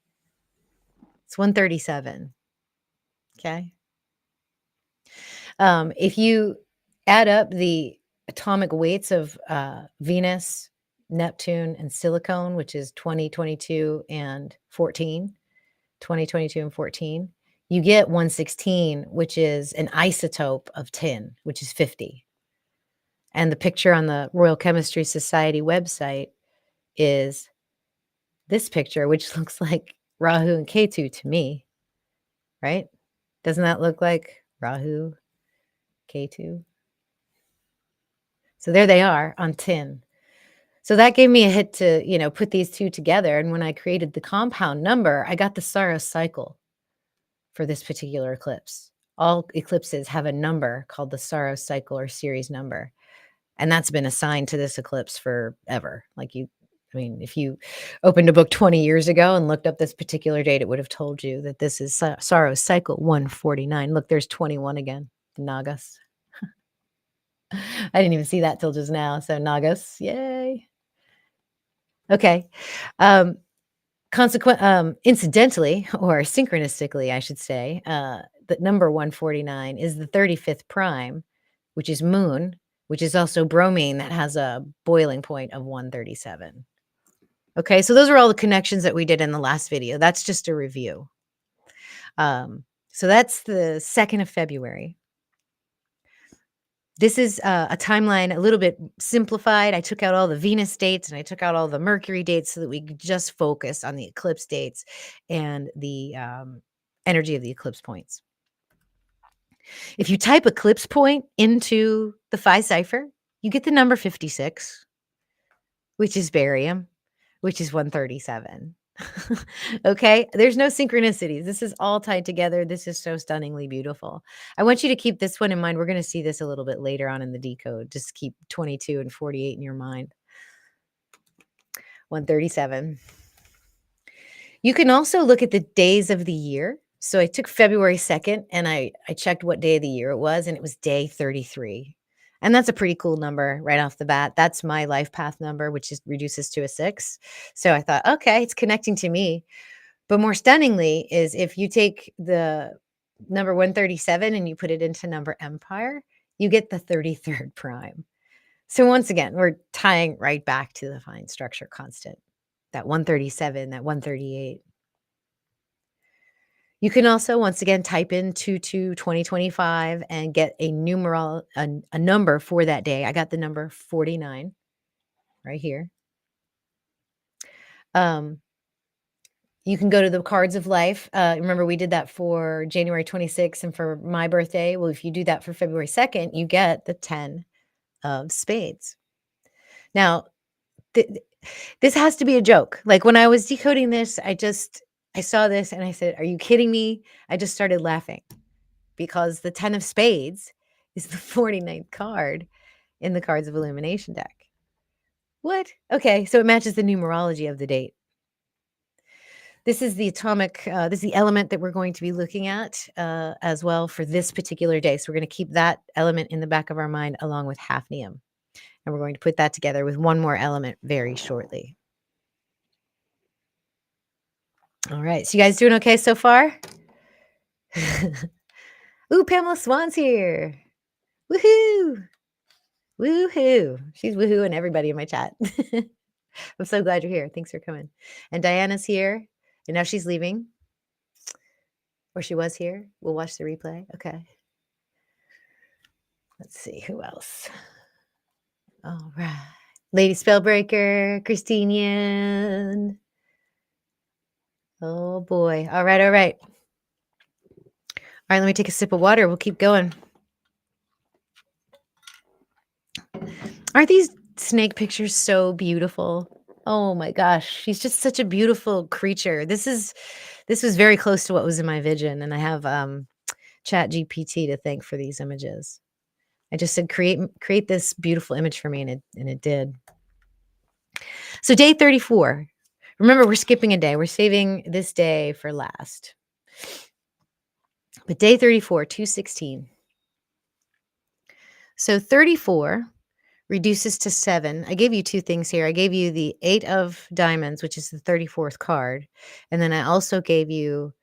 It's 137. Okay. If you add up the atomic weights of Venus, Neptune, and silicone, which is 20, 22, and 14, 20, 22, and 14, you get 116, which is an isotope of tin, which is 50. And the picture on the Royal Chemistry Society website is this picture, which looks like Rahu and Ketu to me, right? Doesn't that look like Rahu, Ketu? So there they are on tin. So that gave me a hit to, put these two together. And when I created the compound number, I got the Saros cycle for this particular eclipse. All eclipses have a number called the Saros cycle or series number. And that's been assigned to this eclipse forever. If you opened a book 20 years ago and looked up this particular date, it would have told you that this is Saros cycle 149. Look, there's 21 again, Nagas. I didn't even see that till just now. So Nagas, yay. Okay. Incidentally, or synchronistically, I should say, the number 149 is the 35th prime, which is moon, which is also bromine that has a boiling point of 137. Okay, so those are all the connections that we did in the last video. That's just a review. So that's the 2nd of February. This is a timeline a little bit simplified. I took out all the Venus dates and I took out all the Mercury dates so that we could just focus on the eclipse dates and the energy of the eclipse points. If you type eclipse point into the Phi cipher, you get the number 56, which is barium, which is 137. Okay, there's no synchronicities. This is all tied together. This is so stunningly beautiful. I want you to keep this one in mind. We're going to see this a little bit later on in the decode. Just keep 22 and 48 in your mind. 137. You can also look at the days of the year. So I took February 2nd and I checked what day of the year it was, and it was day 33. And that's a pretty cool number right off the bat. That's my life path number, which reduces to a 6. So I thought, okay, it's connecting to me. But more stunningly is if you take the number 137 and you put it into number empire, you get the 33rd prime. So once again, we're tying right back to the fine structure constant, that 137, that 138. You can also, once again, type in 22-2025 and get a a number for that day. I got the number 49 right here. You can go to the cards of life. Remember, we did that for January 26th and for my birthday. Well, if you do that for February 2nd, you get the 10 of spades. Now, this has to be a joke. Like when I was decoding this, I saw this and I said, are you kidding me? I just started laughing because the 10 of spades is the 49th card in the Cards of Illumination deck. What? Okay, so it matches the numerology of the date. This is the atomic, this is the element that we're going to be looking at as well for this particular day. So we're going to keep that element in the back of our mind along with hafnium. And we're going to put that together with one more element very shortly. All right, so you guys doing okay so far? Ooh, Pamela Swan's here. Woohoo! Woohoo! She's woohooing everybody in my chat. I'm so glad you're here. Thanks for coming. And Diana's here. And now she's leaving. Or she was here. We'll watch the replay. Okay. Let's see who else. All right. Lady Spellbreaker, Christinian. Oh boy. All right, all right. All right, let me take a sip of water. We'll keep going. Aren't these snake pictures so beautiful? Oh my gosh, she's just such a beautiful creature. This was very close to what was in my vision, and I have Chat GPT to thank for these images. I just said create this beautiful image for me, and it did. So day 34. Remember, we're skipping a day. We're saving this day for last. But day 34, 216. So 34 reduces to 7. I gave you two things here. I gave you the 8 of diamonds, which is the 34th card. And then I also gave you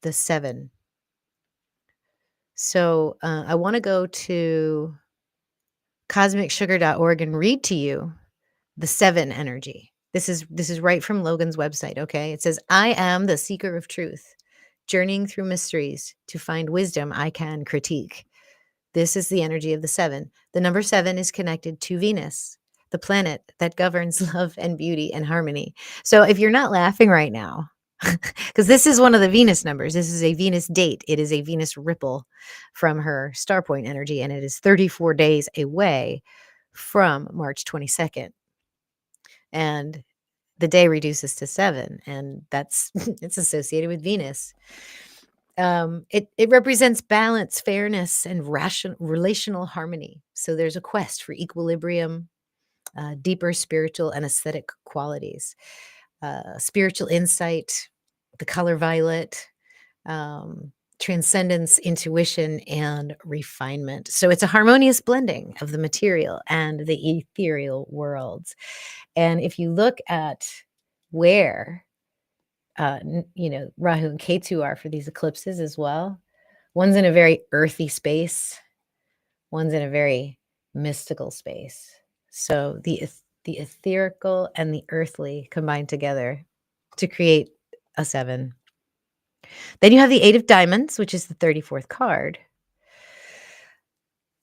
the 7. So I want to go to cosmicsugar.org and read to you the 7 energy. This is right from Logan's website, okay? It says, I am the seeker of truth, journeying through mysteries to find wisdom I can critique. This is the energy of the 7. The number 7 is connected to Venus, the planet that governs love and beauty and harmony. So if you're not laughing right now, because this is one of the Venus numbers, this is a Venus date. It is a Venus ripple from her star point energy, and it is 34 days away from March 22nd. And the day reduces to 7, and that's it's associated with Venus. It represents balance, fairness, and relational harmony. So there's a quest for equilibrium, deeper spiritual and aesthetic qualities, spiritual insight, the color violet, transcendence, intuition, and refinement. So it's a harmonious blending of the material and the ethereal worlds. And if you look at where Rahu and Ketu are for these eclipses as well, One's in a very earthy space. One's in a very mystical space. So the etherical and the earthly combine together to create a 7. Then you have the 8 of diamonds, which is the 34th card.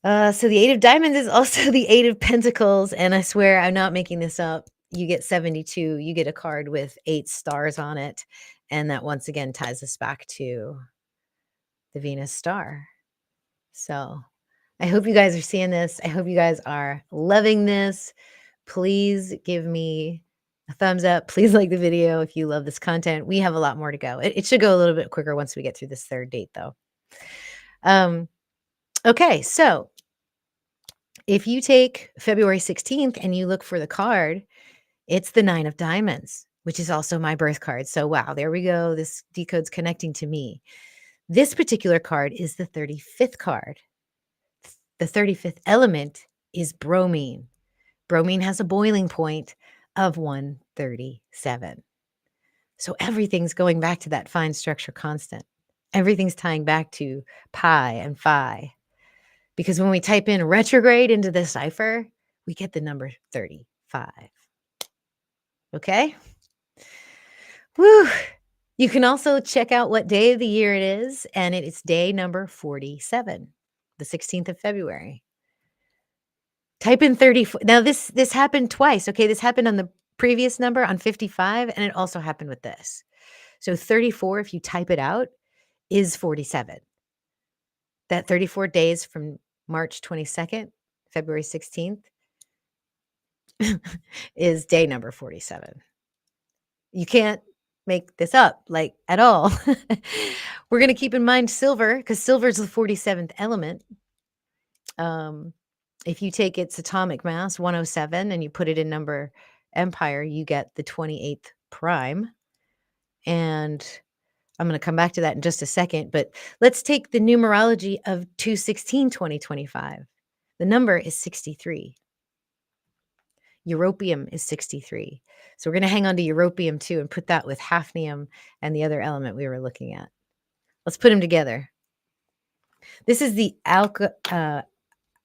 So the 8 of diamonds is also the 8 of pentacles, and I swear I'm not making this up. You get 72, you get a card with 8 stars on it, and that once again ties us back to the Venus star. So I hope you guys are seeing this. I hope you guys are loving this. Please give me a thumbs up. Please like the video if you love this content. We have a lot more to go. It should go a little bit quicker once we get through this third date, though. Okay, so if you take February 16th and you look for the card, it's the 9 of diamonds, which is also my birth card. So, wow, there we go. This decode's connecting to me. This particular card is the 35th card. The 35th element is bromine. Bromine has a boiling point of 137. So everything's going back to that fine structure constant. Everything's tying back to pi and phi. Because when we type in retrograde into the cipher, we get the number 35. Okay? Woo! You can also check out what day of the year it is, and it is day number 47, the 16th of February. Type in 34. Now, this happened twice, okay? This happened on the previous number on 55, and it also happened with this. So 34, if you type it out, is 47. That 34 days from March 22nd, February 16th, is day number 47. You can't make this up, like, at all. We're going to keep in mind silver, because silver is the 47th element. If you take its atomic mass, 107, and you put it in number empire, you get the 28th prime. And I'm going to come back to that in just a second, but let's take the numerology of 2/16/2025. The number is 63. Europium is 63. So we're going to hang on to europium too and put that with hafnium and the other element we were looking at. Let's put them together. This is the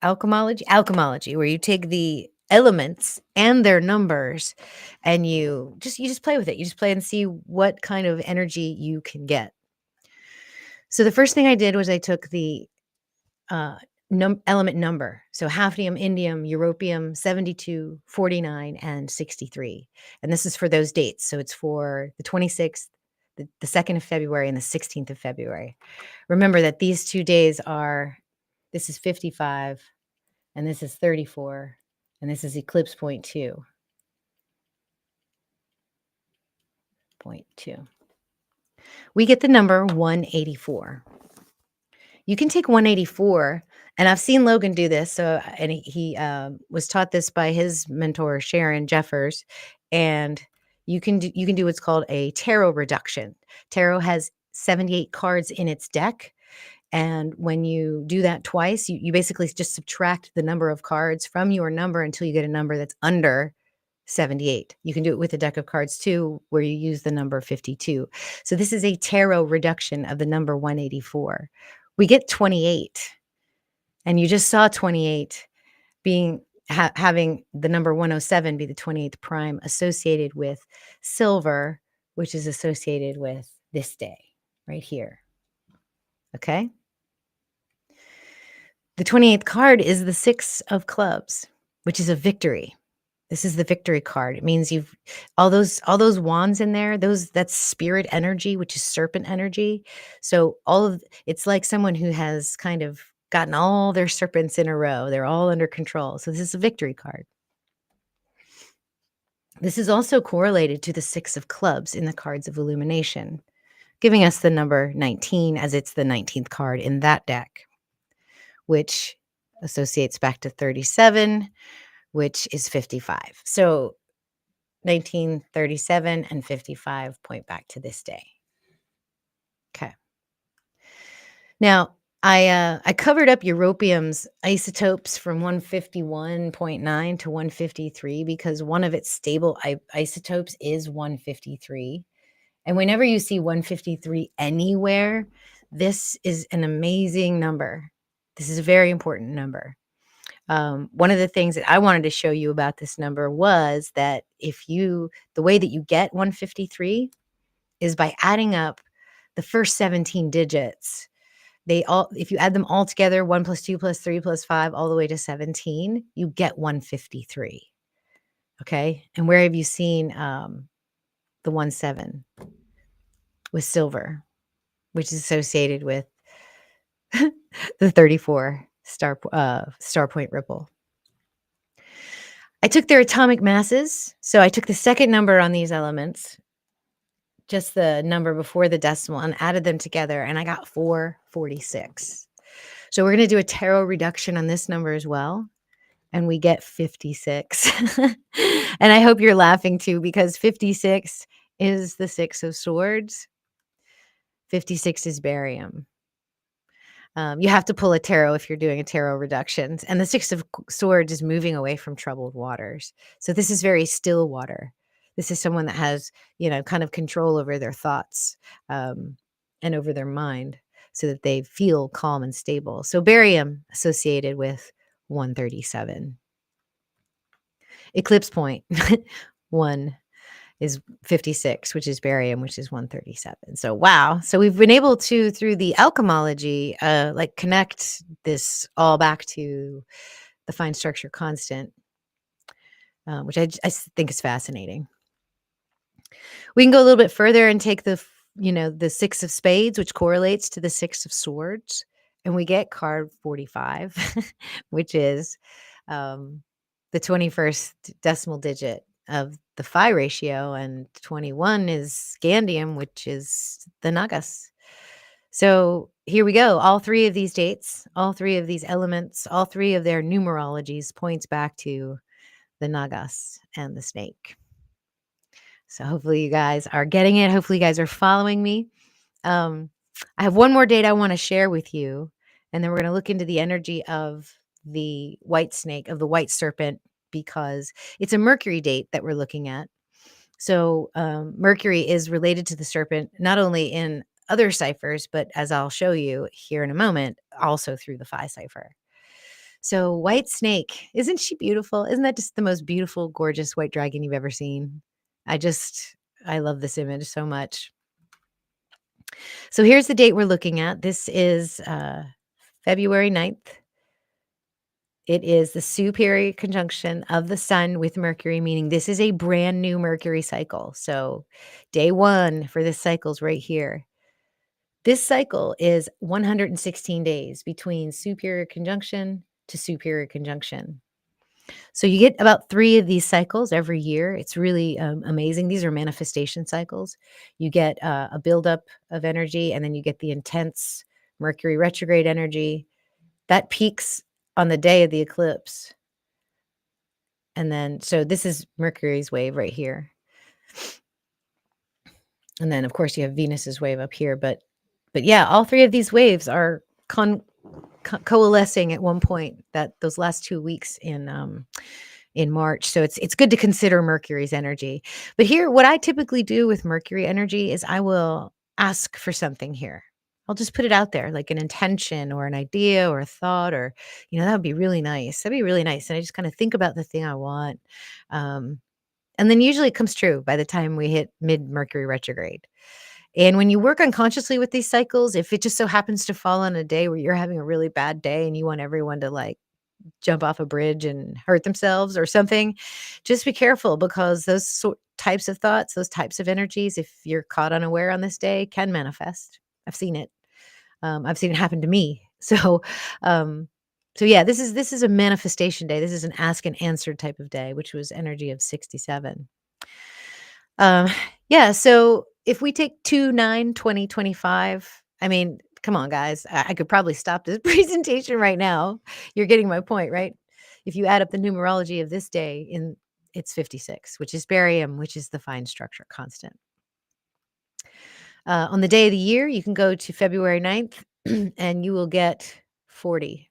alchemology, where you take the elements and their numbers and you just play with it. You just play and see what kind of energy you can get. So the first thing I did was I took the element number. So hafnium, indium, europium, 72, 49, and 63. And this is for those dates. So it's for the 26th, the 2nd of February, and the 16th of February. Remember that these 2 days are, this is 55, and this is 34, and this is eclipse point 2. Point 2. We get the number 184. You can take 184, and I've seen Logan do this. So, and he was taught this by his mentor, Sharon Jeffers, and you can do what's called a tarot reduction. Tarot has 78 cards in its deck, and when you do that twice, you basically just subtract the number of cards from your number until you get a number that's under 78. You can do it with a deck of cards too, where you use the number 52. So this is a tarot reduction of the number 184. We get 28, and you just saw 28 being having the number 107 be the 28th prime associated with silver, which is associated with this day right here. Okay? The 28th card is the 6 of clubs, which is a victory. This is the victory card. It means you've all those wands in there, that's spirit energy, which is serpent energy. So it's like someone who has kind of gotten all their serpents in a row. They're all under control. So this is a victory card. This is also correlated to the 6 of clubs in the cards of illumination, giving us the number 19, as it's the 19th card in that deck, which associates back to 37, which is 55. So 1937 and 55 point back to this day. Okay. Now, I covered up europium's isotopes from 151.9 to 153 because one of its stable isotopes is 153. And whenever you see 153 anywhere, This is an amazing number. This is a very important number. One of the things that I wanted to show you about this number was that the way that you get 153 is by adding up the first 17 digits. If you add them all together, 1 plus 2 plus 3 plus 5, all the way to 17, you get 153. Okay. And where have you seen the 1 7 with silver, which is associated with the 34 star point ripple? I took their atomic masses. So I took the second number on these elements, just the number before the decimal, and added them together, and I got 446. So we're going to do a tarot reduction on this number as well, and we get 56. And I hope you're laughing too, because 56 is the 6 of swords. 56 is barium. You have to pull a tarot if you're doing a tarot reductions. And the 6 of swords is moving away from troubled waters. So this is very still water. This is someone that has, kind of control over their thoughts and over their mind so that they feel calm and stable. So barium associated with 137. Eclipse point, 1 is 56, which is barium, which is 137. So, wow. So we've been able to, through the alchemology, connect this all back to the fine structure constant, which I think is fascinating. We can go a little bit further and take the 6 of spades, which correlates to the 6 of swords, and we get card 45, which is the 21st decimal digit of the phi ratio, and 21 is scandium, which is the nagas. So here we go. All three of these dates, all three of these elements, all three of their numerologies points back to the nagas and the snake. So hopefully you guys are getting it. Hopefully you guys are following me. I have one more date I want to share with you, and then we're going to look into the energy of the white snake, of the white serpent, because it's a Mercury date that we're looking at. So Mercury is related to the serpent, not only in other ciphers, but as I'll show you here in a moment, also through the phi cipher. So white snake, isn't she beautiful? Isn't that just the most beautiful, gorgeous white dragon you've ever seen? I love this image so much. So here's the date we're looking at. This is February 9th. It is the superior conjunction of the sun with Mercury, meaning this is a brand new Mercury cycle. So day 1 for this cycle is right here. This cycle is 116 days between superior conjunction to superior conjunction. So you get about 3 of these cycles every year. It's really amazing. These are manifestation cycles. You get a buildup of energy, and then you get the intense Mercury retrograde energy that peaks on the day of the eclipse. And then, so this is Mercury's wave right here. And then, of course, you have Venus's wave up here. But yeah, all 3 of these waves are coalescing at one point, that those last 2 weeks in March. So it's good to consider Mercury's energy. But here, what I typically do with Mercury energy is I will ask for something here. I'll just put it out there, like an intention or an idea or a thought, or, that would be really nice. That'd be really nice. And I just kind of think about the thing I want. And then usually it comes true by the time we hit mid-Mercury retrograde. And when you work unconsciously with these cycles, if it just so happens to fall on a day where you're having a really bad day and you want everyone to jump off a bridge and hurt themselves or something, just be careful, because those types of thoughts, those types of energies, if you're caught unaware on this day, can manifest. I've seen it. I've seen it happen to me. So yeah, this is a manifestation day. This is an ask and answer type of day, which was energy of 67. Yeah. So if we take 2, 9, 20, 25, I mean, come on, guys. I could probably stop this presentation right now. You're getting my point, right? If you add up the numerology of this day, it's 56, which is barium, which is the fine structure constant. On the day of the year, you can go to February 9th and you will get 40.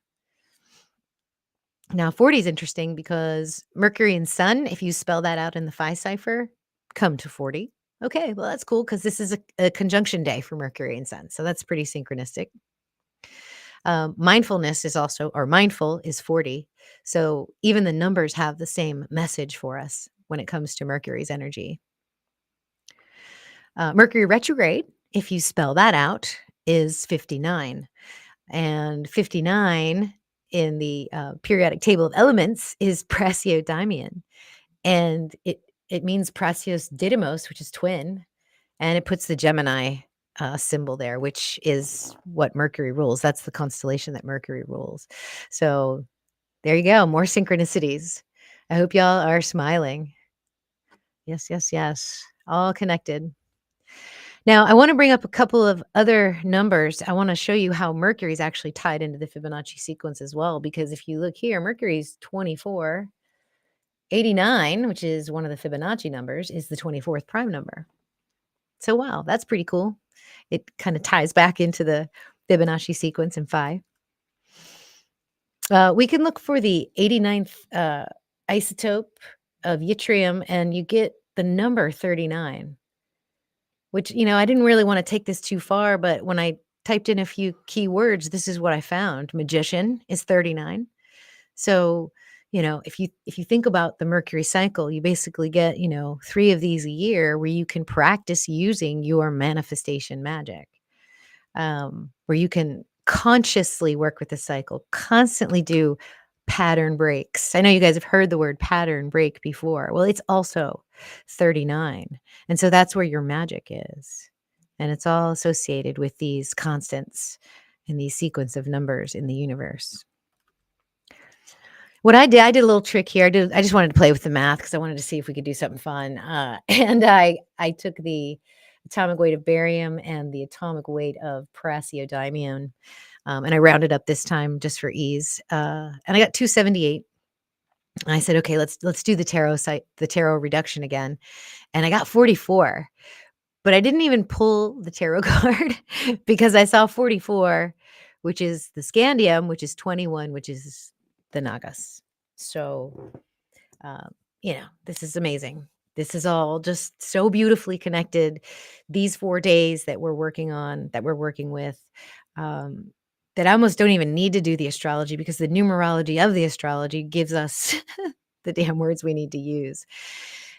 Now, 40 is interesting because Mercury and Sun, if you spell that out in the phi cipher, come to 40. Okay, well, that's cool because this is a conjunction day for Mercury and Sun. So that's pretty synchronistic. Mindfulness is also, or mindful is 40. So even the numbers have the same message for us when it comes to Mercury's energy. Mercury retrograde, if you spell that out, is 59. And 59 in the periodic table of elements is praseodymium. And it means prasios didymos, which is twin. And it puts the Gemini symbol there, which is what Mercury rules. That's the constellation that Mercury rules. So there you go. More synchronicities. I hope y'all are smiling. Yes, yes, yes. All connected. Now, I want to bring up a couple of other numbers. I want to show you how Mercury is actually tied into the Fibonacci sequence as well, because if you look here, Mercury's 24, 89, which is one of the Fibonacci numbers, is the 24th prime number. So, wow, that's pretty cool. It kind of ties back into the Fibonacci sequence in phi. We can look for the 89th isotope of yttrium, and you get the number 39, which, I didn't really want to take this too far, but when I typed in a few keywords, this is what I found. Magician is 39. So, if you think about the Mercury cycle, you basically get, 3 of these a year where you can practice using your manifestation magic, where you can consciously work with the cycle, constantly do pattern breaks. I know you guys have heard the word pattern break before. Well, it's also 39. And so that's where your magic is. And it's all associated with these constants and these sequence of numbers in the universe. What I did a little trick here. I just wanted to play with the math because I wanted to see if we could do something fun. And I took the atomic weight of barium and the atomic weight of praseodymium, and I rounded up this time just for ease. And I got 278. And I said, okay, let's do the tarot reduction again. And I got 44. But I didn't even pull the tarot card because I saw 44, which is the scandium, which is 21, which is the nagas. So, this is amazing. This is all just so beautifully connected. These 4 days that we're working on, that we're working with, that I almost don't even need to do the astrology because the numerology of the astrology gives us the damn words we need to use.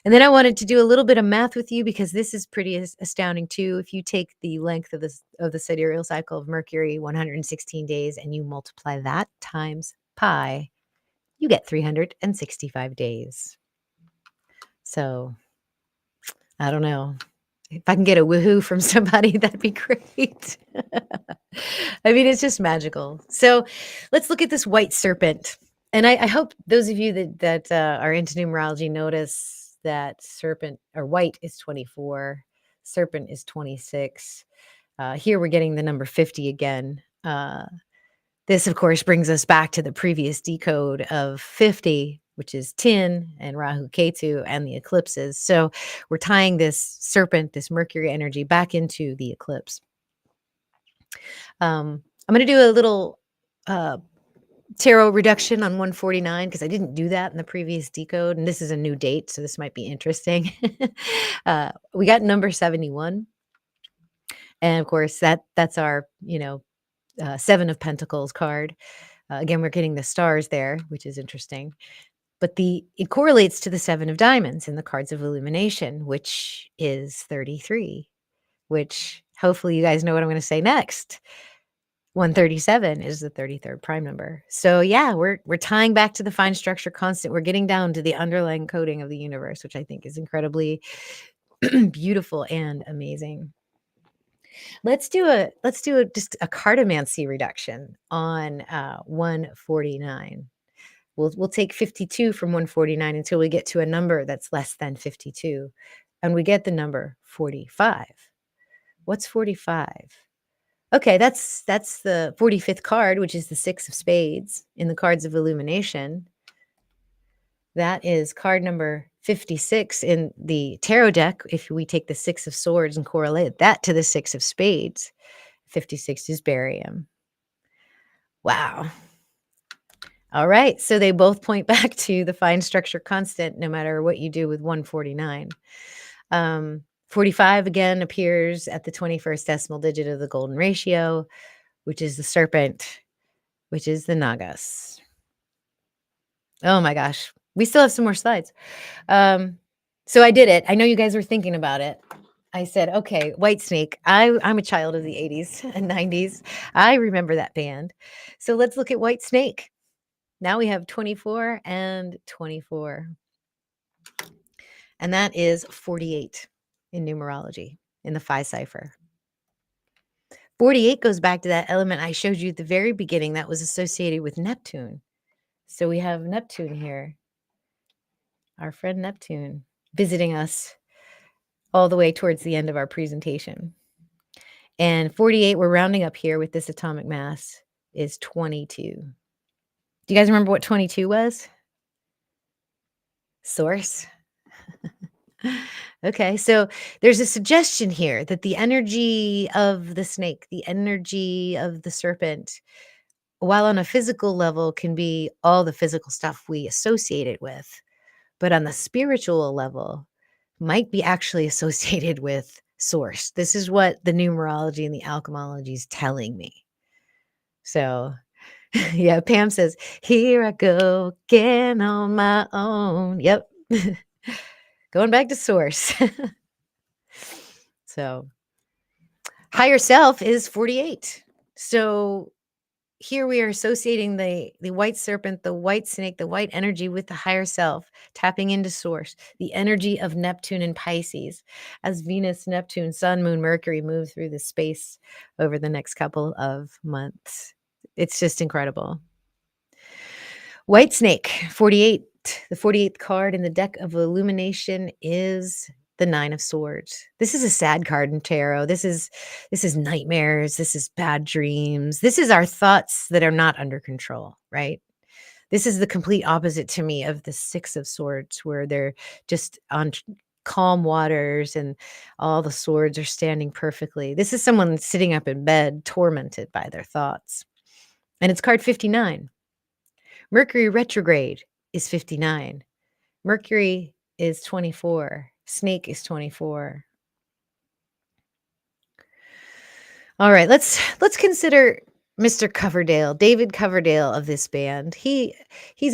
And then I wanted to do a little bit of math with you because this is pretty astounding too. If you take the length of the sidereal cycle of Mercury, 116 days, and you multiply that times pi, you get 365 days. So I don't know. If I can get a woohoo from somebody, that'd be great. I mean, it's just magical. So let's look at this white serpent. And I hope those of you that are into numerology notice that serpent or white is 24, serpent is 26. Here we're getting the number 50 again. This, of course, brings us back to the previous decode of 50, which is Tin and Rahu Ketu and the eclipses. So we're tying this serpent, this Mercury energy back into the eclipse. I'm going to do a little tarot reduction on 149 because I didn't do that in the previous decode. And this is a new date, so this might be interesting. We got number 71. And of course, that's our, 7 of Pentacles card. Again, we're getting the stars there, which is interesting. But it correlates to the 7 of Diamonds in the cards of illumination, which is 33, which hopefully you guys know what I'm going to say next. 137 is the 33rd prime number. So yeah, we're tying back to the fine structure constant. We're getting down to the underlying coding of the universe, which I think is incredibly beautiful and amazing. Let's do just a cartomancy reduction on 149. We'll take 52 from 149 until we get to a number that's less than 52, and we get the number 45. What's 45? Okay, that's the 45th card, which is the 6 of spades in the cards of illumination. That is card number 56 in the tarot deck. If we take the 6 of swords and correlate that to the 6 of spades, 56 is barium. Wow. All right, so they both point back to the fine structure constant no matter what you do with 149. 45 again appears at the 21st decimal digit of the golden ratio, which is the serpent, which is the Nagas. Oh my gosh. We still have some more slides. So I did it. I know you guys were thinking about it. I said, okay, White Snake. I'm a child of the 80s and 90s. I remember that band. So let's look at White Snake. Now we have 24 and 24. And that is 48 in numerology, in the phi cipher. 48 goes back to that element I showed you at the very beginning that was associated with Neptune. So we have Neptune here, our friend Neptune, visiting us all the way towards the end of our presentation. And 48, we're rounding up here with this atomic mass, is 22. Do you guys remember what 22 was? Source. Okay, so there's a suggestion here that the energy of the snake, the energy of the serpent, while on a physical level can be all the physical stuff we associate it with, but on the spiritual level might be actually associated with source. This is what the numerology and the alchemology is telling me. So, yeah, Pam says, here I go again on my own. Yep. Going back to source. So, higher self is 48. So, here we are associating the white serpent, the white snake, the white energy with the higher self, tapping into source, the energy of Neptune and Pisces as Venus, Neptune, Sun, Moon, Mercury move through the space over the next couple of months. It's just incredible. White snake, 48. The 48th card in the deck of illumination is the 9 of swords. This is a sad card in tarot. This is nightmares. This is bad dreams. This is our thoughts that are not under control, right? This is the complete opposite to me of the 6 of swords, where they're just on calm waters and all the swords are standing perfectly. This is someone sitting up in bed, tormented by their thoughts. And it's card 59. Mercury retrograde is 59. Mercury is 24. Snake is 24. All right, let's consider Mr. Coverdale, David Coverdale of this band. He's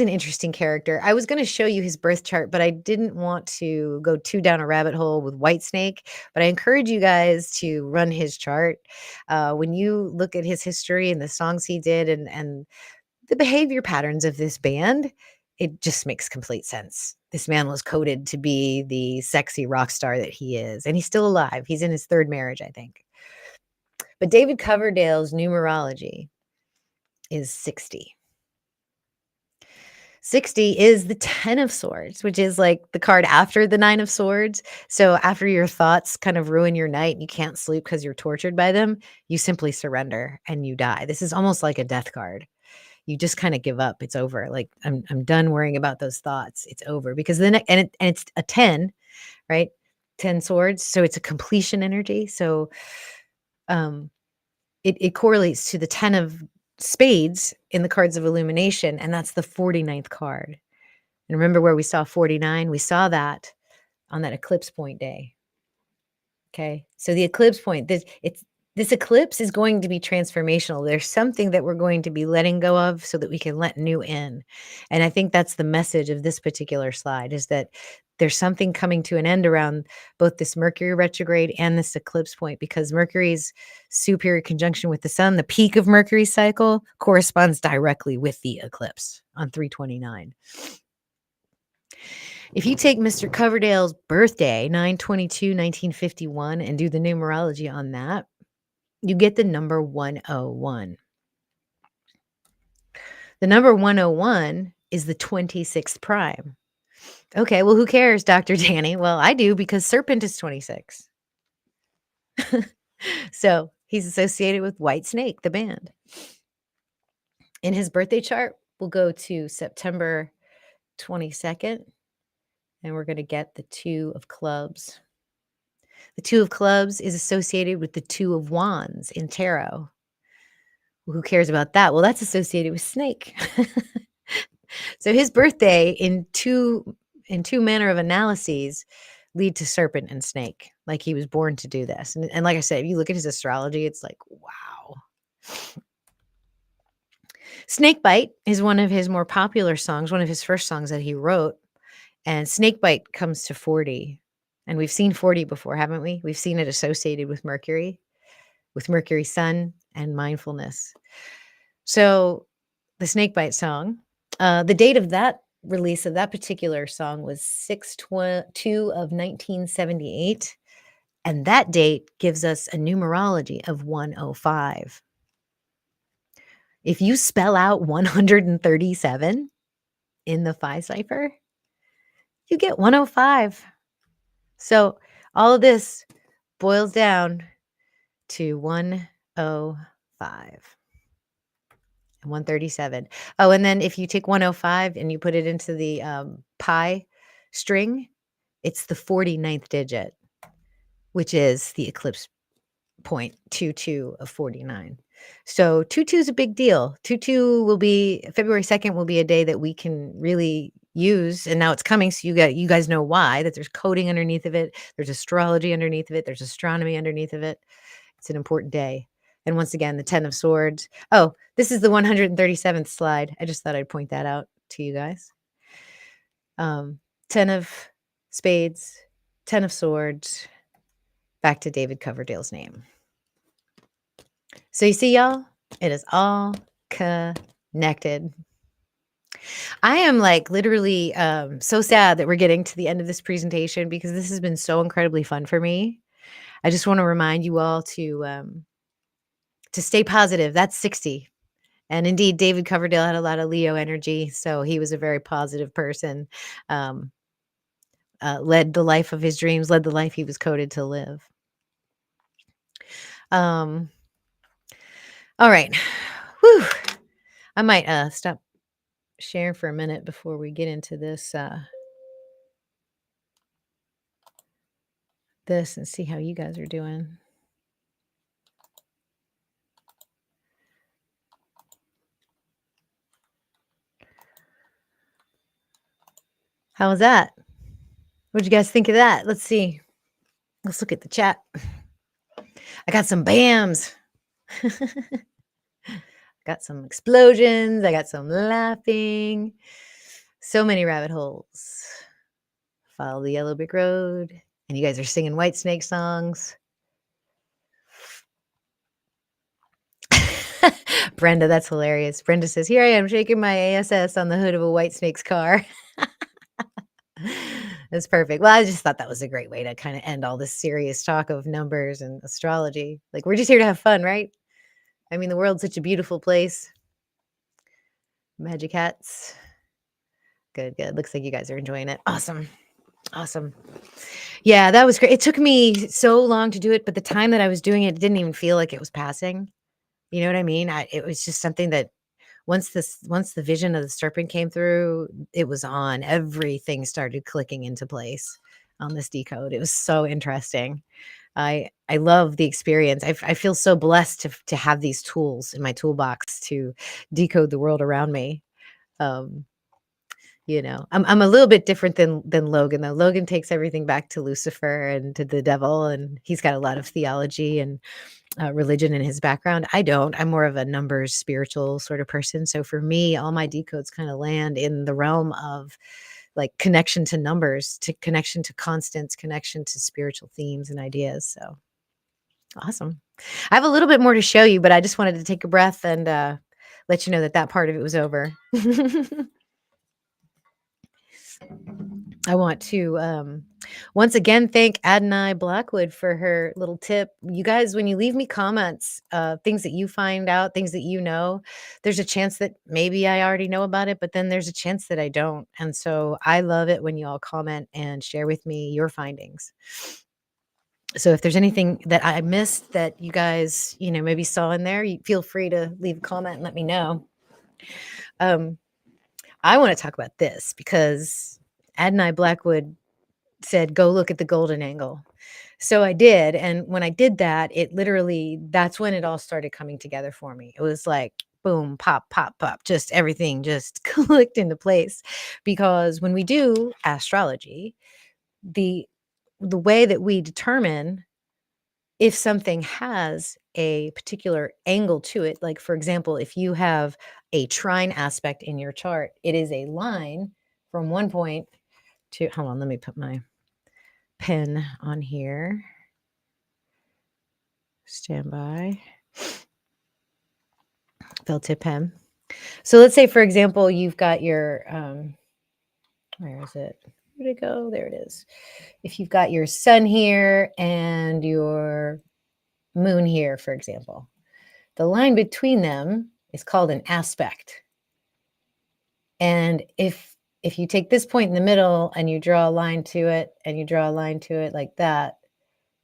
an interesting character. I was going to show you his birth chart, but I didn't want to go too down a rabbit hole with White Snake. But I encourage you guys to run his chart. When you look at his history and the songs he did and the behavior patterns of this band, it just makes complete sense. This man was coded to be the sexy rock star that he is, and he's still alive. He's in his 3rd marriage, I think. But David Coverdale's numerology is 60. 60 is the 10 of swords, which is like the card after the 9 of swords. So after your thoughts kind of ruin your night and you can't sleep because you're tortured by them, you simply surrender and you die. This is almost like a death card. You just kind of give up. It's over. Like I'm done worrying about those thoughts. It's over because then and it's a 10, right? 10 swords. So it's a completion energy. So it correlates to the 10 of spades in the cards of illumination, and that's the 49th card. And remember where we saw 49? We saw that on that eclipse point day. Okay. So the eclipse point, this eclipse is going to be transformational. There's something that we're going to be letting go of so that we can let new in. And I think that's the message of this particular slide, is that there's something coming to an end around both this Mercury retrograde and this eclipse point, because Mercury's superior conjunction with the sun, the peak of Mercury's cycle, corresponds directly with the eclipse on 329. If you take Mr. Coverdale's birthday, 9/22/1951, and do the numerology on that, you get the number 101. The number 101 is the 26th prime. Okay, well, who cares, Dr. Danny? Well, I do, because Serpent is 26. So he's associated with White Snake, the band. In his birthday chart, we'll go to September 22nd, and we're going to get the 2 of clubs. The 2 of clubs is associated with the 2 of wands in tarot. Well, who cares about that? Well, that's associated with snake. So his birthday in two manner of analyses lead to serpent and snake. like he was born to do this. And like I said, if you look at his astrology, it's like, wow. Snakebite is one of his more popular songs, one of his first songs that he wrote. And Snakebite comes to 40. And we've seen 40 before, haven't we? We've seen it associated with Mercury sun and mindfulness. So the Snakebite song, the date of that release of that particular song was 6/2 of 1978. And that date gives us a numerology of 105. If you spell out 137 in the phi cipher, you get 105. So all of this boils down to 105 and 137. Oh, and then if you take 105 and you put it into the pi string, it's the 49th digit, which is the eclipse point 22 of 49. So 22 is a big deal. 22 will be February 2nd will be a day that we can really use. And now it's coming. So you guys know why, that there's coding underneath of it. There's astrology underneath of it. There's astronomy underneath of it. It's an important day. And once again, the 10 of swords. Oh, this is the 137th slide. I just thought I'd point that out to you guys. 10 of spades, 10 of swords, back to David Coverdale's name. So you see, y'all, it is all connected. I am like literally so sad that we're getting to the end of this presentation because this has been so incredibly fun for me. I just want to remind you all to stay positive. That's 60. And indeed, David Coverdale had a lot of Leo energy, so he was a very positive person. Led the life of his dreams, led the life he was coded to live. All right. Whew. I might stop sharing for a minute before we get into this and see how you guys are doing. How was that? What'd you guys think of that? Let's see. Let's look at the chat. I got some bams. Got some explosions. I got some laughing. So many rabbit holes. Follow the yellow brick road. And you guys are singing White Snake songs. Brenda, that's hilarious. Brenda says, here I am shaking my ASS on the hood of a White Snake's car. That's perfect. Well, I just thought that was a great way to kind of end all this serious talk of numbers and astrology. Like, we're just here to have fun, right? I mean, the world's such a beautiful place. Magic hats. Good, good. Looks like you guys are enjoying it. Awesome. Awesome. Yeah, that was great. It took me so long to do it, but the time that I was doing it, it didn't even feel like it was passing. You know what I mean? It was just something that once the vision of the serpent came through, it was on. Everything started clicking into place on this decode. It was so interesting. I love the experience. I feel so blessed to have these tools in my toolbox to decode the world around me. You know, I'm a little bit different than Logan, though. Logan takes everything back to Lucifer and to the devil, and he's got a lot of theology and religion in his background. I don't. I'm more of a numbers, spiritual sort of person. So for me, all my decodes kind of land in the realm of like connection to numbers, to connection to constants, connection to spiritual themes and ideas. So awesome. I have a little bit more to show you, but I just wanted to take a breath and let you know that part of it was over. I want to once again thank Adonai Blackwood for her little tip. You guys, when you leave me comments, things that you find out, things that you know, there's a chance that maybe I already know about it, but then there's a chance that I don't. And so I love it when you all comment and share with me your findings. So if there's anything that I missed that you guys, you know, maybe saw in there, you feel free to leave a comment and let me know. I want to talk about this because Adonai Blackwood said, go look at the golden angle. So I did. And when I did that, that's when it all started coming together for me. It was like, boom, pop, pop, pop, just everything just clicked into place. Because when we do astrology, the the way that we determine if something has a particular angle to it, like for example, if you have a trine aspect in your chart, it is a line from one point to, hold on, let me put my pen on here. Stand by. Felt tip pen. So let's say, for example, you've got your, where is it? Where'd it go? There it is. If you've got your sun here and your moon here, for example, the line between them is called an aspect. And if you take this point in the middle and you draw a line to it and you draw a line to it like that,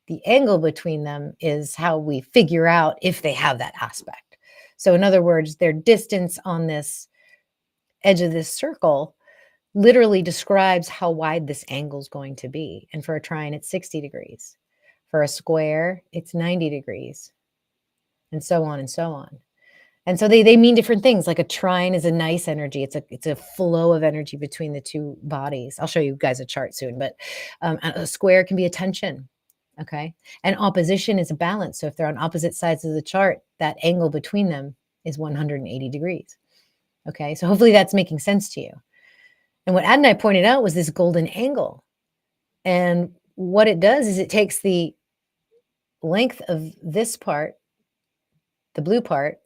the angle between them is how we figure out if they have that aspect. So in other words, their distance on this edge of this circle literally describes how wide this angle is going to be. And for a trine, it's 60 degrees. For a square, it's 90 degrees, and so on and so on. And so they mean different things. Like a trine is a nice energy. It's a flow of energy between the two bodies. I'll show you guys a chart soon, but a square can be a tension. Okay. And opposition is a balance. So if they're on opposite sides of the chart, that angle between them is 180 degrees. Okay. So hopefully that's making sense to you. And what Ad and I pointed out was this golden angle. And what it does is it takes the length of this part, the blue part,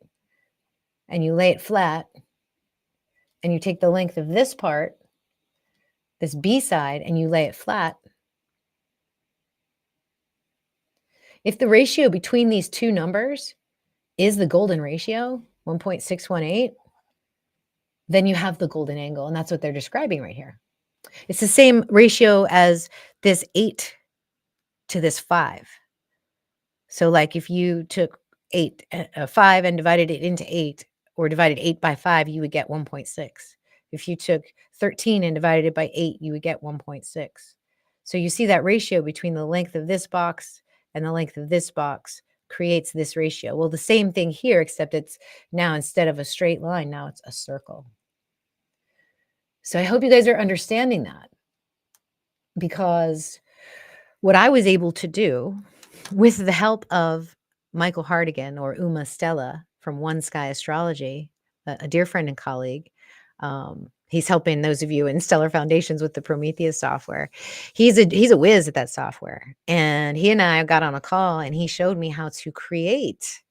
and you lay it flat, and you take the length of this part, this B side, and you lay it flat. If the ratio between these two numbers is the golden ratio, 1.618, then you have the golden angle, and that's what they're describing right here. It's the same ratio as this 8 to this 5. So like if you took 5 and divided it into 8, or divided 8 by 5, you would get 1.6. If you took 13 and divided it by 8, you would get 1.6. So you see that ratio between the length of this box and the length of this box creates this ratio. Well, the same thing here, except it's now, instead of a straight line, now it's a circle. So I hope you guys are understanding that, because what I was able to do with the help of Michael Hardigan, or Uma Stella from One Sky Astrology, a dear friend and colleague. He's helping those of you in Stellar Foundations with the Prometheus software. He's a whiz at that software. And he and I got on a call, and he showed me how to create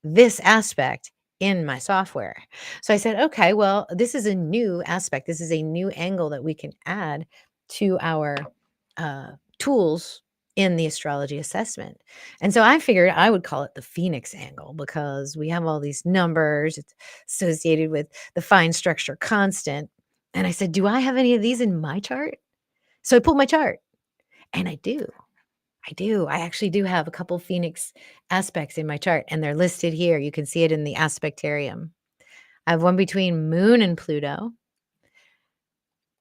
this aspect in my software. So I said, okay, well, this is a new aspect. This is a new angle that we can add to our tools in the astrology assessment. And so I figured I would call it the Phoenix angle, because we have all these numbers. It's associated with the fine structure constant. And I said, do I have any of these in my chart? So I pulled my chart, and I do. I actually do have a couple Phoenix aspects in my chart, and they're listed here. You can see it in the aspectarium. I have one between Moon and Pluto,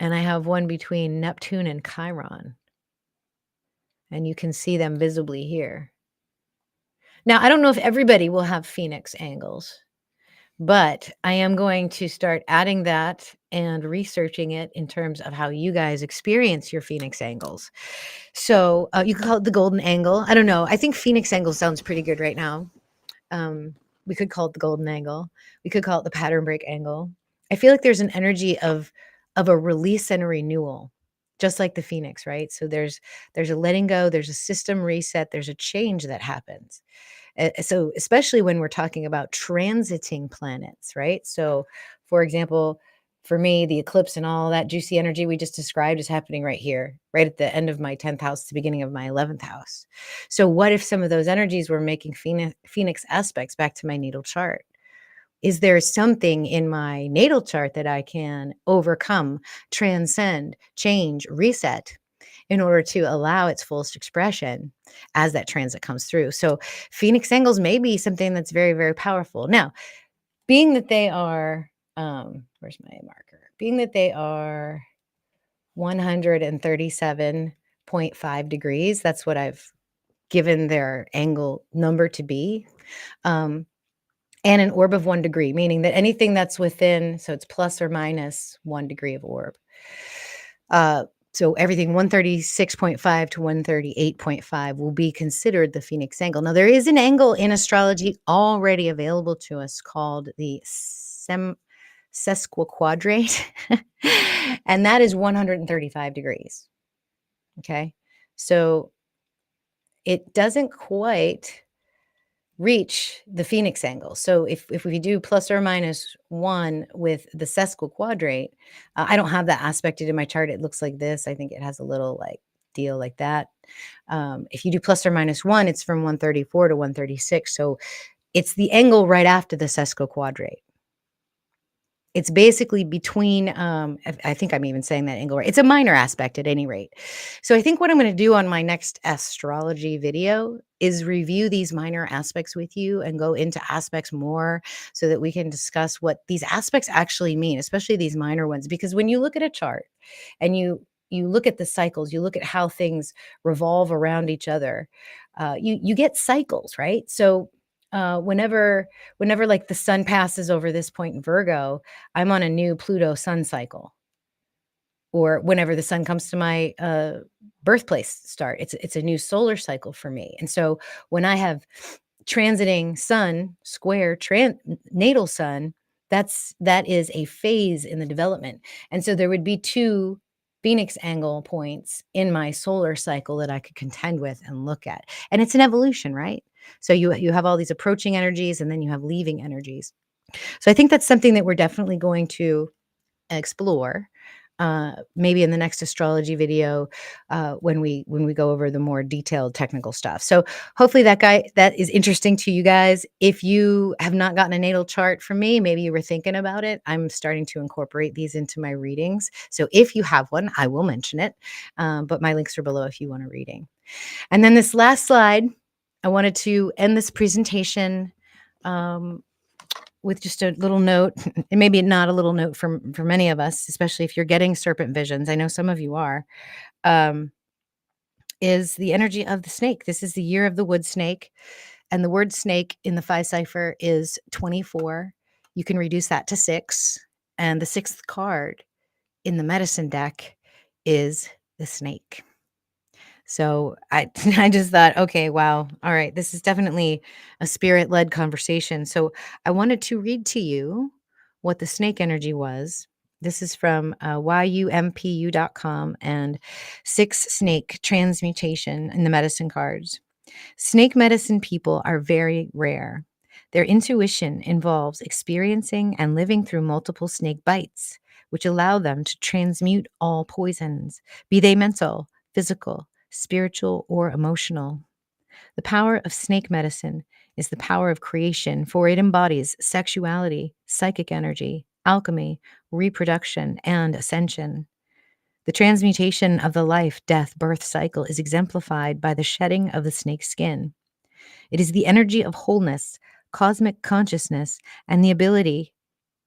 and I have one between Neptune and Chiron. And you can see them visibly here. Now, I don't know if everybody will have Phoenix angles, but I am going to start adding that and researching it in terms of how you guys experience your Phoenix angles. So you can call it the golden angle. I don't know. I think Phoenix angle sounds pretty good right now. We could call it the golden angle. We could call it the pattern break angle. I feel like there's an energy of a release and a renewal, just like the Phoenix, right? So there's a letting go, there's a system reset, there's a change that happens. So especially when we're talking about transiting planets, right? So for example, for me, the eclipse and all that juicy energy we just described is happening right here, right at the end of my 10th house, the beginning of my 11th house. So what if some of those energies were making Phoenix aspects back to my natal chart? Is there something in my natal chart that I can overcome, transcend, change, reset in order to allow its fullest expression as that transit comes through? So Phoenix angles may be something that's very, very powerful. Now, being that they are, where's my marker? Being that they are 137.5 degrees, that's what I've given their angle number to be. And an orb of 1 degree, meaning that anything that's within, so it's plus or minus 1 degree of orb. So everything 136.5 to 138.5 will be considered the Phoenix angle. Now, there is an angle in astrology already available to us called the sesquiquadrate, and that is 135 degrees. Okay. So it doesn't quite reach the Phoenix angle. So if we do plus or minus 1 with the sesquiquadrate, I don't have that aspected in my chart. It looks like this. I think it has a little like deal like that. If you do plus or minus 1, it's from 134 to 136. So it's the angle right after the sesquiquadrate. It's basically between, I think I'm even saying that angle right. It's a minor aspect at any rate. So I think what I'm going to do on my next astrology video is review these minor aspects with you and go into aspects more so that we can discuss what these aspects actually mean, especially these minor ones. Because when you look at a chart and you look at the cycles, you look at how things revolve around each other, you get cycles, right? So whenever like the sun passes over this point in Virgo, I'm on a new Pluto sun cycle. Or whenever the sun comes to my birthplace start, it's a new solar cycle for me. And so when I have transiting sun square natal sun, that is a phase in the development. And so there would be two Phoenix angle points in my solar cycle that I could contend with and look at. And it's an evolution, right? So you have all these approaching energies and then you have leaving energies. So I think that's something that we're definitely going to explore, maybe in the next astrology video, when we go over the more detailed technical stuff. So hopefully that is interesting to you guys. If you have not gotten a natal chart from me, maybe you were thinking about it. I'm starting to incorporate these into my readings. So if you have one, I will mention it. But my links are below if you want a reading. And then this last slide, I wanted to end this presentation with just a little note, and maybe not a little note for many of us, especially if you're getting serpent visions. I know some of you are, is the energy of the snake. This is the year of the wood snake, and the word snake in the 5 cipher is 24. You can reduce that to 6, and the 6th card in the medicine deck is the snake. So I I just thought, okay, wow. All right, this is definitely a spirit-led conversation. So I wanted to read to you what the snake energy was. This is from yumpu.com and 6 snake transmutation in the medicine cards. Snake medicine people are very rare. Their intuition involves experiencing and living through multiple snake bites, which allow them to transmute all poisons, be they mental, physical, spiritual, or emotional. The power of snake medicine is the power of creation, for it embodies sexuality, psychic energy, alchemy, reproduction, and ascension. The transmutation of the life, death, birth cycle is exemplified by the shedding of the snake's skin. It is the energy of wholeness, cosmic consciousness, and the ability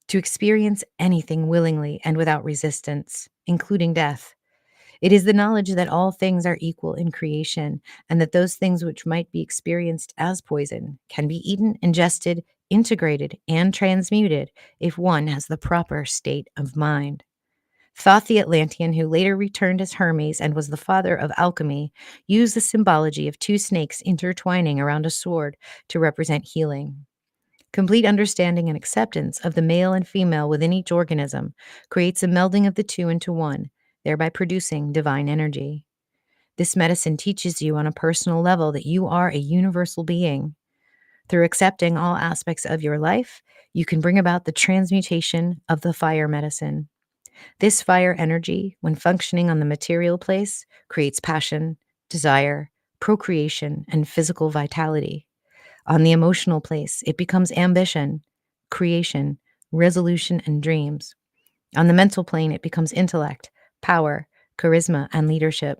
to experience anything willingly and without resistance, including death. It is the knowledge that all things are equal in creation, and that those things which might be experienced as poison can be eaten, ingested, integrated, and transmuted if one has the proper state of mind. Thoth the Atlantean, who later returned as Hermes and was the father of alchemy, used the symbology of 2 snakes intertwining around a sword to represent healing. Complete understanding and acceptance of the male and female within each organism creates a melding of the two into one, thereby producing divine energy. This medicine teaches you on a personal level that you are a universal being. Through accepting all aspects of your life, you can bring about the transmutation of the fire medicine. This fire energy, when functioning on the material place, creates passion, desire, procreation, and physical vitality. On the emotional place, it becomes ambition, creation, resolution, and dreams. On the mental plane, it becomes intellect, power, charisma, and leadership.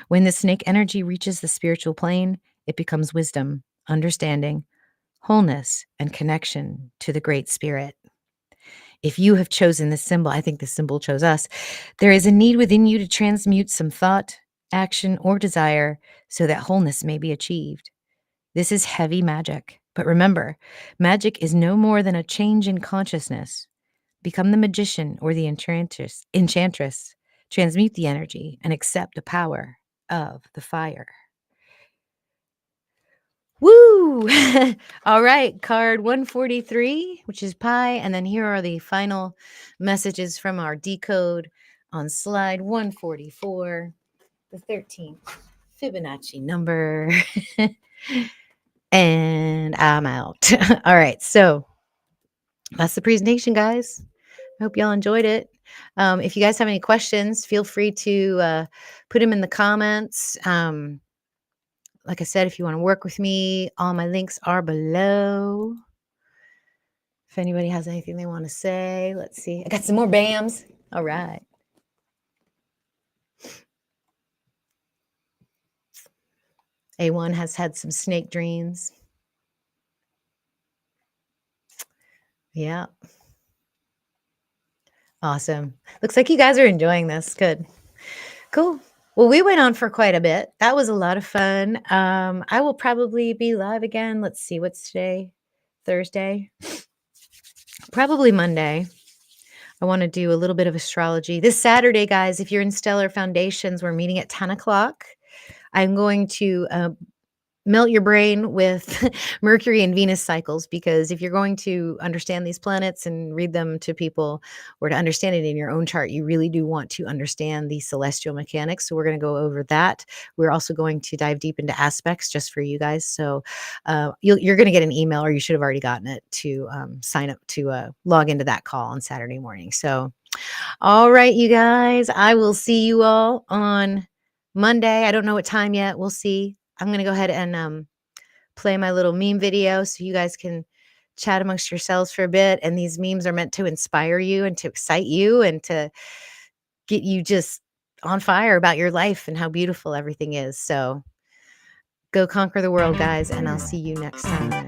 When the snake energy reaches the spiritual plane, it becomes wisdom, understanding, wholeness, and connection to the Great Spirit. If you have chosen this symbol, I think this symbol chose us, there is a need within you to transmute some thought, action, or desire so that wholeness may be achieved. This is heavy magic. But remember, magic is no more than a change in consciousness. Become the magician or the enchantress. Transmute the energy and accept the power of the fire. Woo! All right, card 143, which is pi. And then here are the final messages from our decode on slide 144, the 13th Fibonacci number. And I'm out. All right, so that's the presentation, guys. I hope y'all enjoyed it. If you guys have any questions, feel free to put them in the comments. Like I said, if you want to work with me, all my links are below. If anybody has anything they want to say, let's see. I got some more BAMs. All right. A1 has had some snake dreams. Yeah. Awesome. Looks like you guys are enjoying this. Good. Cool. Well, we went on for quite a bit. That was a lot of fun. I will probably be live again. Let's see, what's today? Thursday? Probably Monday. I want to do a little bit of astrology. This Saturday, guys, if you're in Stellar Foundations, we're meeting at 10 o'clock. I'm going to melt your brain with Mercury and Venus cycles, because if you're going to understand these planets and read them to people, or to understand it in your own chart, you really do want to understand the celestial mechanics. So we're going to go over that. We're also going to dive deep into aspects just for you guys. So you're going to get an email, or you should have already gotten it, to sign up to log into that call on Saturday morning. So, all right, you guys, I will see you all on Monday. I don't know what time yet. We'll see. I'm going to go ahead and play my little meme video so you guys can chat amongst yourselves for a bit. And these memes are meant to inspire you and to excite you and to get you just on fire about your life and how beautiful everything is. So go conquer the world, guys, and I'll see you next time.